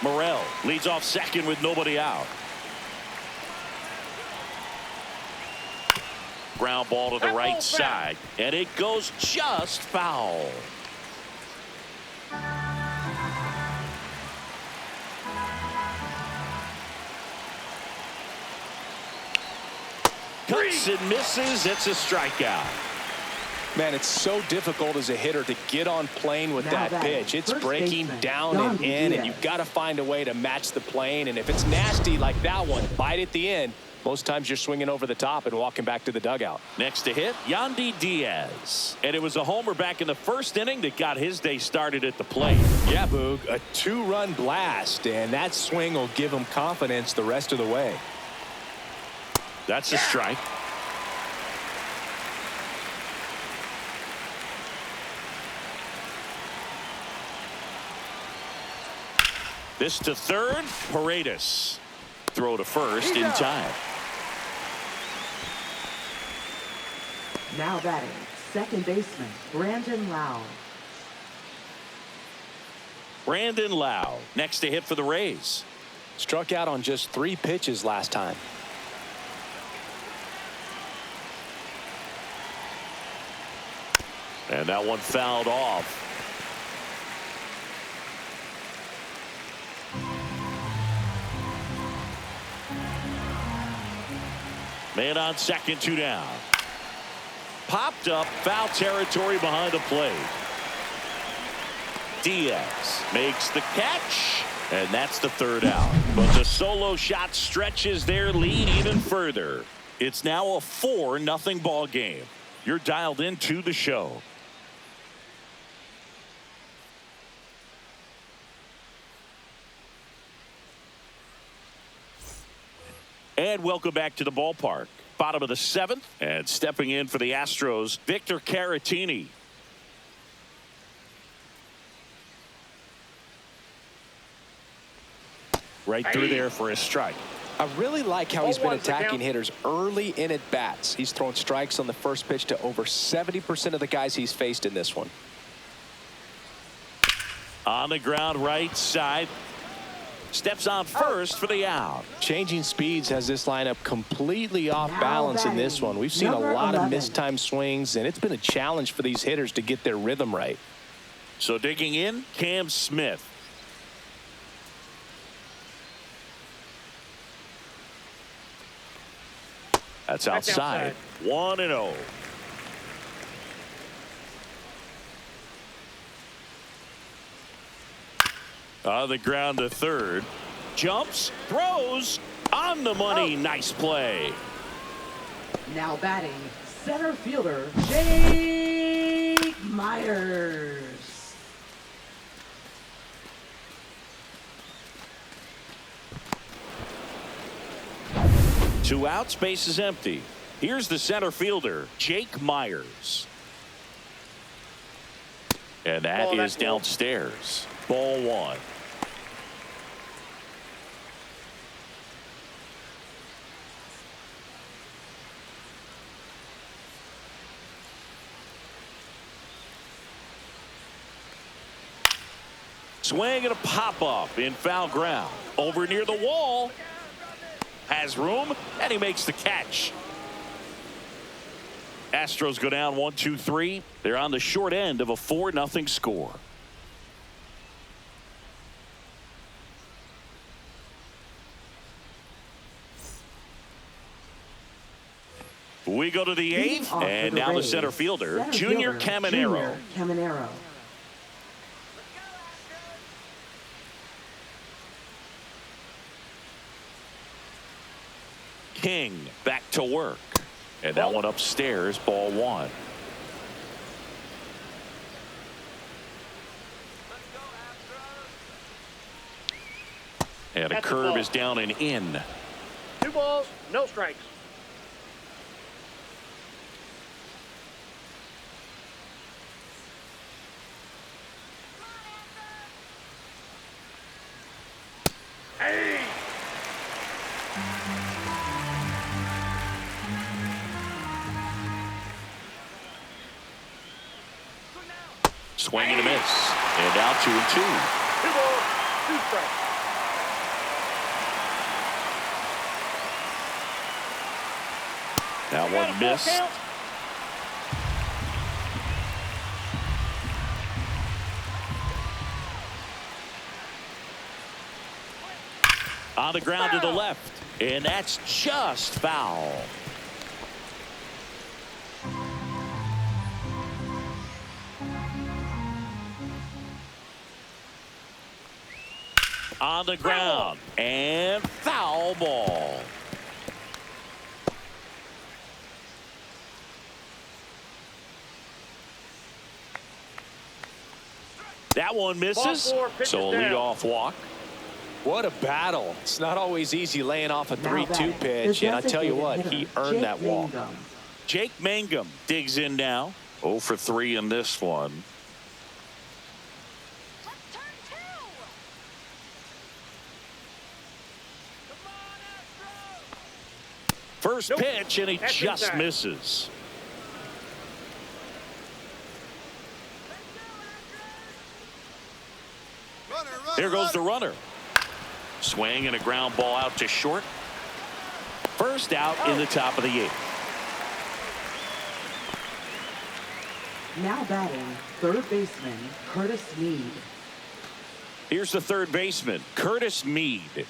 Morel leads off second with nobody out. Ground ball to the right side, and it goes just foul. Cuts and misses. It's a strikeout. Man, it's so difficult as a hitter to get on plane with that pitch. It's breaking down and in, and you've got to find a way to match the plane. And if it's nasty like that one, bite at the end, most times you're swinging over the top and walking back to the dugout. Next to hit, Yandy Diaz. And it was a homer back in the first inning that got his day started at the plate. Yeah, Boog, a 2-run blast, and that swing will give him confidence the rest of the way. That's a strike. This to third, Paredes. Throw to first in time. Now batting, second baseman, Brandon Lau. Brandon Lau, next to hit for the Rays. Struck out on just 3 pitches last time. And that one fouled off. Man on second, 2 down. Popped up, foul territory behind the plate. Diaz makes the catch, and that's the 3rd out. But the solo shot stretches their lead even further. It's now a 4-0 ball game. You're dialed into the show. And welcome back to the ballpark. Bottom of the 7th, and stepping in for the Astros, Victor Caratini. Right through there for a strike. I really like how he's been attacking hitters early in at bats. He's thrown strikes on the first pitch to over 70% of the guys he's faced in this one. On the ground, right side. Steps on first for the out. Changing speeds has this lineup completely off balance in this one. We've seen a lot of mistimed swings, and it's been a challenge for these hitters to get their rhythm right. So digging in, Cam Smith. That's outside. 1-0. On the ground to third. Jumps, throws, on the money. Nice play. Now batting, center fielder, Jake Myers. Two outs, base is empty. Here's the center fielder, Jake Myers. And that is downstairs. Ball 1. Swing and a pop-up in foul ground. Over near the wall. Has room, and he makes the catch. Astros go down 1-2-3. They're on the short end of a 4-0 score. We go to the 8th, and now the center fielder, Junior Caminero. King back to work, and that one upstairs, ball 1. And a curve is down and in. 2 balls, no strikes. Swing and a miss. And out 2-2. 2 balls, 2 strikes. That one missed. On the ground to the left. And that's just foul. On the ground, and foul ball. That one misses, so a leadoff walk. What a battle. It's not always easy laying off a 3-2 pitch, and I tell you what, he earned that walk. Jake Mangum digs in now. 0 for 3 in this one. First pitch, and he just misses. Here goes the runner. Swing and a ground ball out to short. First out in the top of the 8th. Now batting, third baseman, Curtis Mead. Here's the third baseman, Curtis Mead.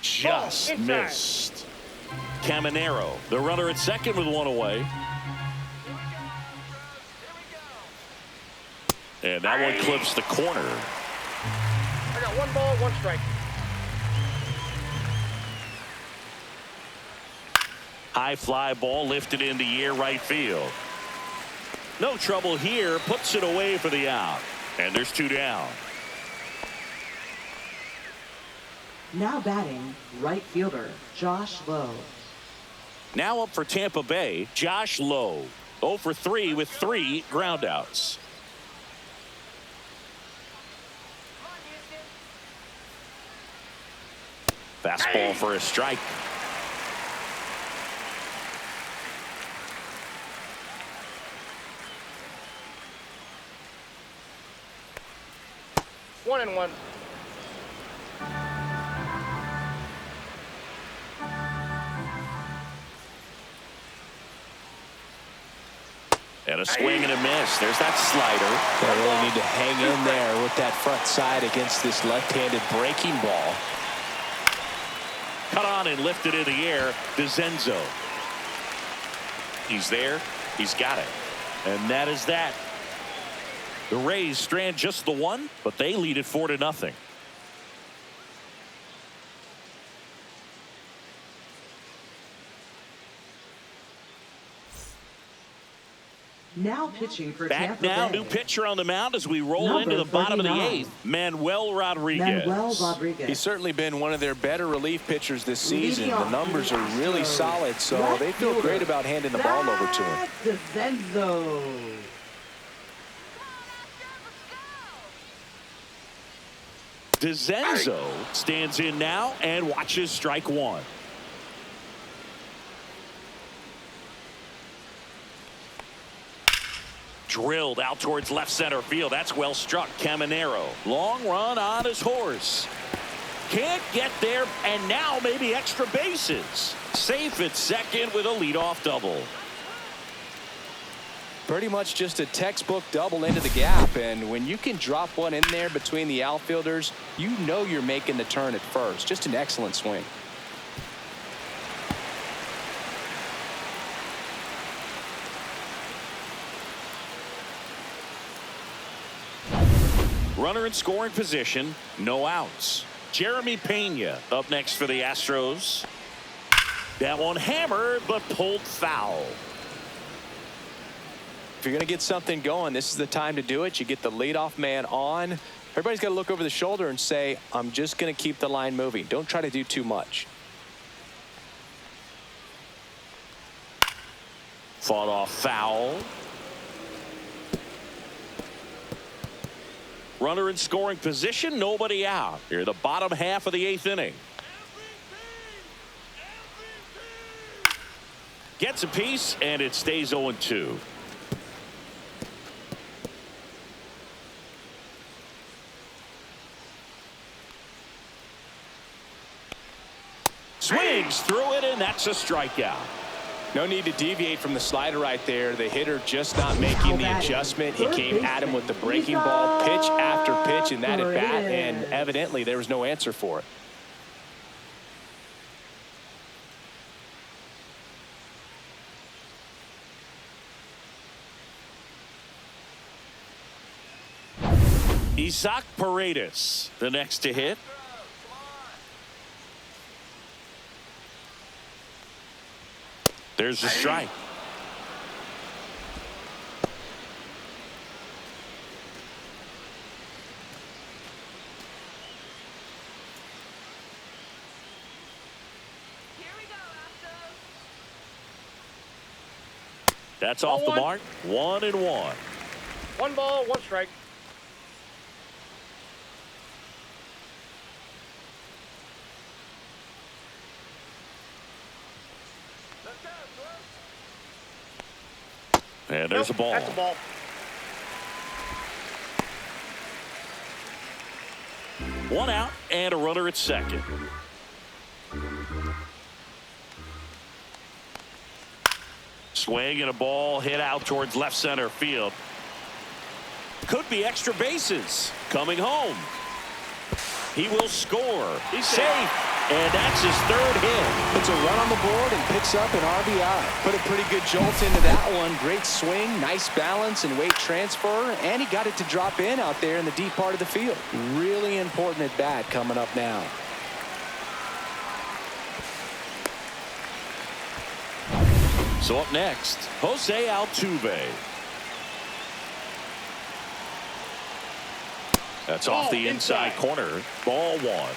Just missed. Caminero, the runner at second with one away. And that one clips the corner. I got 1 ball, 1 strike. High fly ball lifted in the air right field. No trouble here. Puts it away for the out. And there's 2 down. Now batting, right fielder, Josh Lowe. Now up for Tampa Bay, Josh Lowe. 0 for 3 with 3 groundouts. Fastball for a strike. One and one. And a swing and a miss. There's that slider. They really need to hang in there with that front side against this left-handed breaking ball. Cut on and lifted in the air. DeZenzo. He's there. He's got it. And that is that. The Rays strand just the one, but they lead it 4-0. Now pitching for Back Tampa now, Bay. new pitcher on the mound as we roll Number into the bottom of the 39. 8th. Manuel Rodriguez. Manuel Rodriguez. He's certainly been one of their better relief pitchers this season. Leading The off numbers the are really Astros. solid, so Right they feel fielder. great about handing the ball over to him. DeZenzo. DeZenzo stands in now and watches strike one. Drilled out towards left center field. That's well struck. Caminero. Long run on his horse. Can't get there, and now maybe extra bases. Safe at second with a leadoff double. Pretty much just a textbook double into the gap, and when you can drop one in there between the outfielders, you know you're making the turn at first. Just an excellent swing. Runner in scoring position, no outs. Jeremy Pena up next for the Astros. That one hammered but pulled foul. If you're going to get something going, this is the time to do it. You get the leadoff man on. Everybody's got to look over the shoulder and say, I'm just going to keep the line moving. Don't try to do too much. Fought off foul. Runner in scoring position, nobody out. Here, the bottom half of the 8th inning. Gets a piece, and it stays 0-2. Swings through it, and that's a strikeout. No need to deviate from the slider right there. The hitter just not making the adjustment. He came at him with the breaking ball, pitch after pitch in that at bat, and evidently there was no answer for it. Isaac Paredes, the next to hit. There's a strike. Here we go, Astros. That's off the mark. 1-1. 1 ball, 1 strike. And there's a ball. That's a ball. One out and a runner at second. Swing and a ball hit out towards left center field. Could be extra bases. Coming home. He will score. He's safe. And that's his third hit. Puts a run on the board and picks up an RBI. Put a pretty good jolt into that one. Great swing, nice balance and weight transfer. And he got it to drop in out there in the deep part of the field. Really important at bat coming up now. So up next, Jose Altuve. That's off the inside corner. Ball one.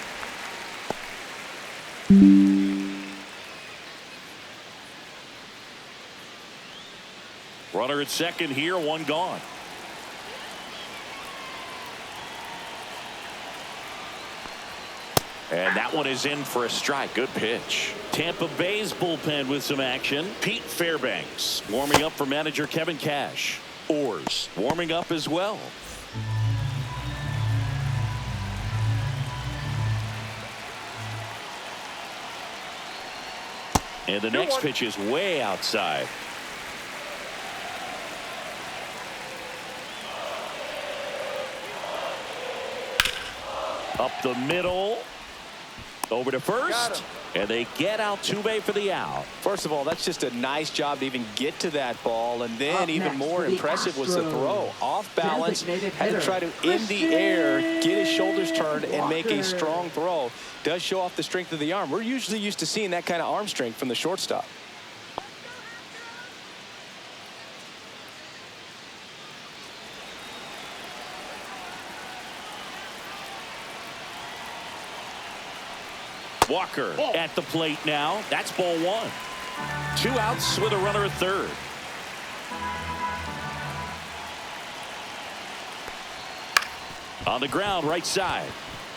Runner at second here, one gone. And that one is in for a strike. Good pitch. Tampa Bay's bullpen with some action. Pete Fairbanks warming up for manager Kevin Cash. Orrs warming up as well. And the next pitch is way outside. Up the middle. Over to first. And they get Altuve for the out. First of all, that's just a nice job to even get to that ball. And then even more impressive was the throw. Off balance. Had to try to, in the air, get his shoulders turned and make a strong throw. Does show off the strength of the arm. We're usually used to seeing that kind of arm strength from the shortstop. Walker at the plate now. That's ball one. 2 outs with a runner at third. On the ground, right side.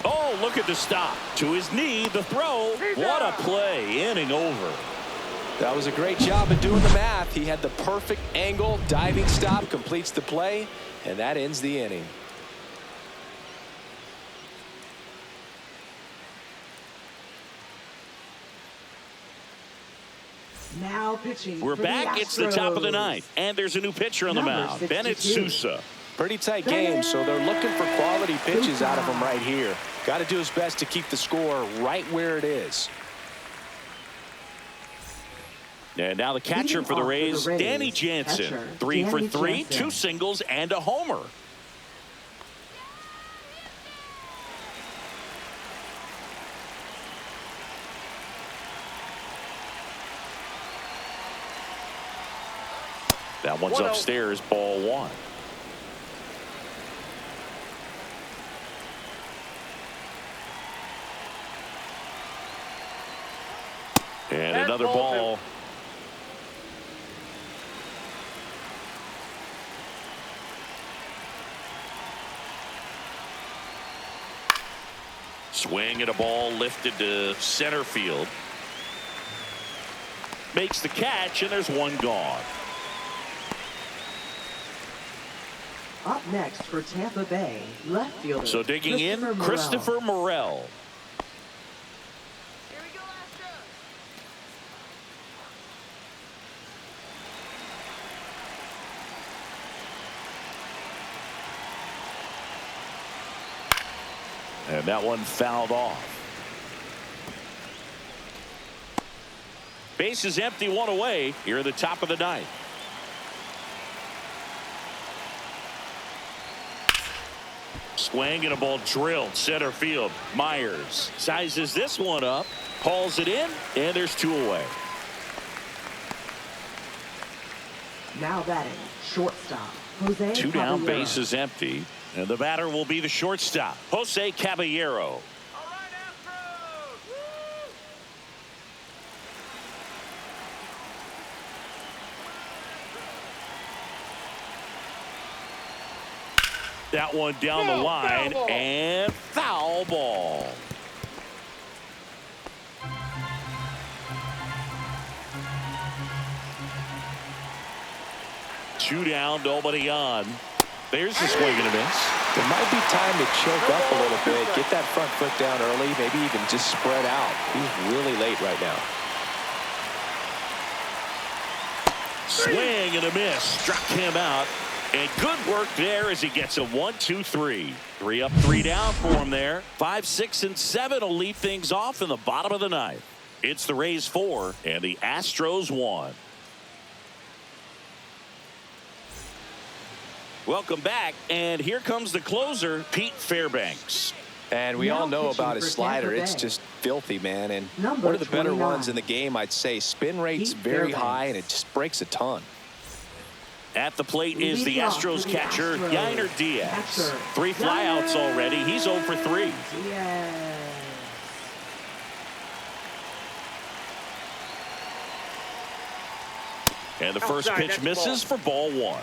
Oh, look at the stop. To his knee, the throw. What a play. Inning over. That was a great job of doing the math. He had the perfect angle. Diving stop completes the play. And that ends the inning. Now pitching. We're back. It's the top of the ninth. And there's a new pitcher on the mound. Bennett Sousa. Pretty tight game, so they're looking for quality pitches out of him right here. Got to do his best to keep the score right where it is. And now the catcher for the Rays, Danny Jansen. 3 for 3, 2 singles and a homer. That one's upstairs, ball one. And another ball. Swing and a ball lifted to center field. Makes the catch, and there's one gone. Up next for Tampa Bay, left fielder. So digging in, Christopher Morel. Here we go, Astros. And that one fouled off. Base is empty, one away here at the top of the ninth. Swing and a ball drilled center field. Myers sizes this one up, hauls it in, and there's 2 away. Now batting, shortstop, Jose 2 down, Caballero. base is empty, and the batter will be the shortstop, Jose Caballero. All right, Astros. Woo! That one down the line, and foul ball. Two down, nobody on. There's the swing and a miss. There might be time to choke up a little bit, get that front foot down early, maybe even just spread out. He's really late right now. Swing and a miss. Struck him out. And good work there as he gets a 1-2-3. 3 up, 3 down for him there. 5, 6, and 7 will lead things off in the bottom of the ninth. It's the Rays 4 and the Astros 1. Welcome back, and here comes the closer, Pete Fairbanks. And we all know about his slider. It's just filthy, man. And one of the better ones in the game, I'd say. Spin rate's very high, and it just breaks a ton. At the plate is the Astros catcher, Yainer Diaz. 3 flyouts already. He's 0 for 3. And the first pitch misses for ball 1.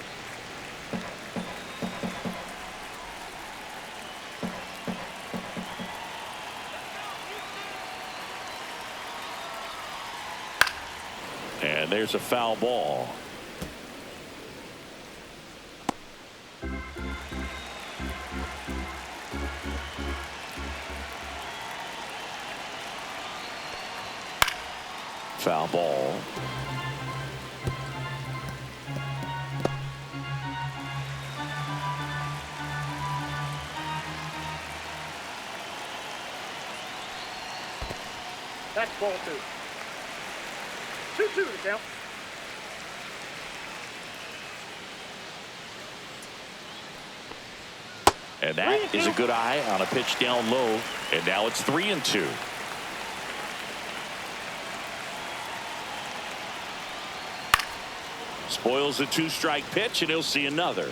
And there's a foul ball. Foul ball. That's ball 2. 2-2 to count. And that is a good eye on a pitch down low. And now it's 3-2. Spoils a 2-strike pitch, and he'll see another.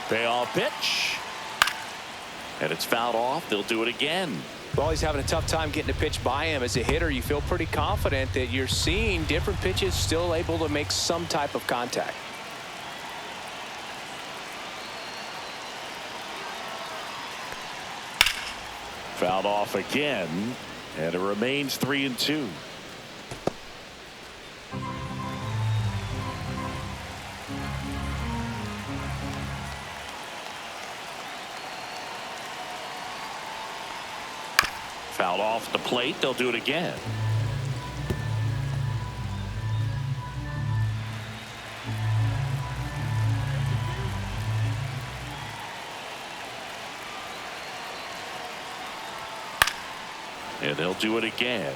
Payoff pitch. And it's fouled off. They'll do it again. Well, he's having a tough time getting a pitch by him. As a hitter, you feel pretty confident that you're seeing different pitches still able to make some type of contact. Fouled off again, and it remains 3-2. Fouled off the plate. They'll do it again. And they'll do it again.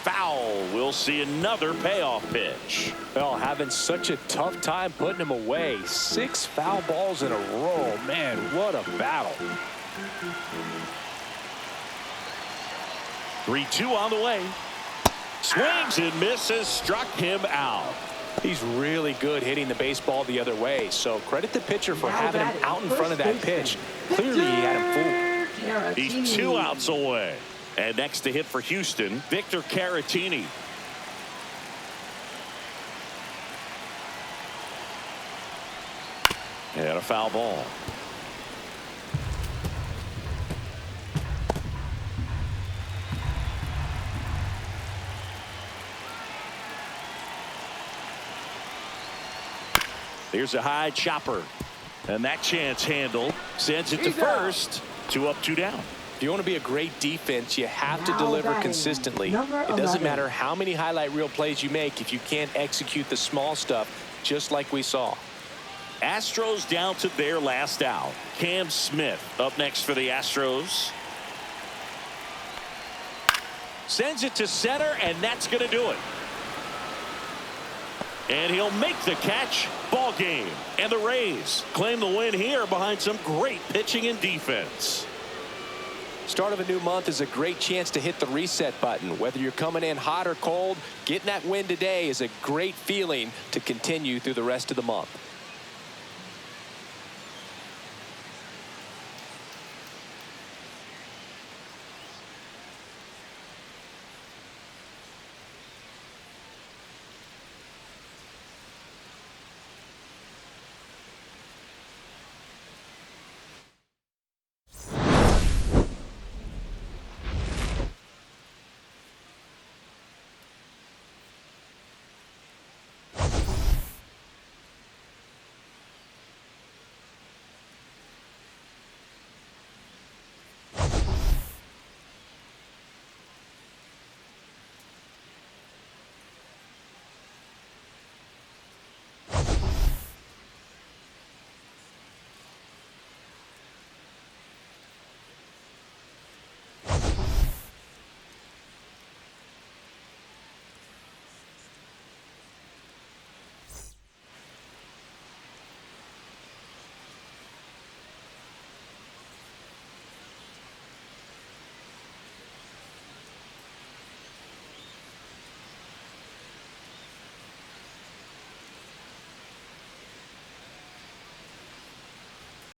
Foul. We'll see another payoff pitch. Well, having such a tough time putting him away. 6 foul balls in a row. Man, what a battle. 3-2 on the way. Swings and misses. Struck him out. He's really good hitting the baseball the other way. So credit the pitcher for having him out in front of that pitch. Clearly, he had him fooled. He's 2 outs away. And next to hit for Houston, Victor Caratini. And a foul ball. Here's a high chopper. And that chance handled. Sends it to first. 2 up, 2 down. If you want to be a great defense, you have to deliver consistently. It doesn't matter how many highlight reel plays you make if you can't execute the small stuff, just like we saw. Astros down to their last out. Cam Smith up next for the Astros. Sends it to center, and that's going to do it. And he'll make the catch. Ball game. And the Rays claim the win here behind some great pitching and defense. Start of a new month is a great chance to hit the reset button. Whether you're coming in hot or cold, getting that win today is a great feeling to continue through the rest of the month.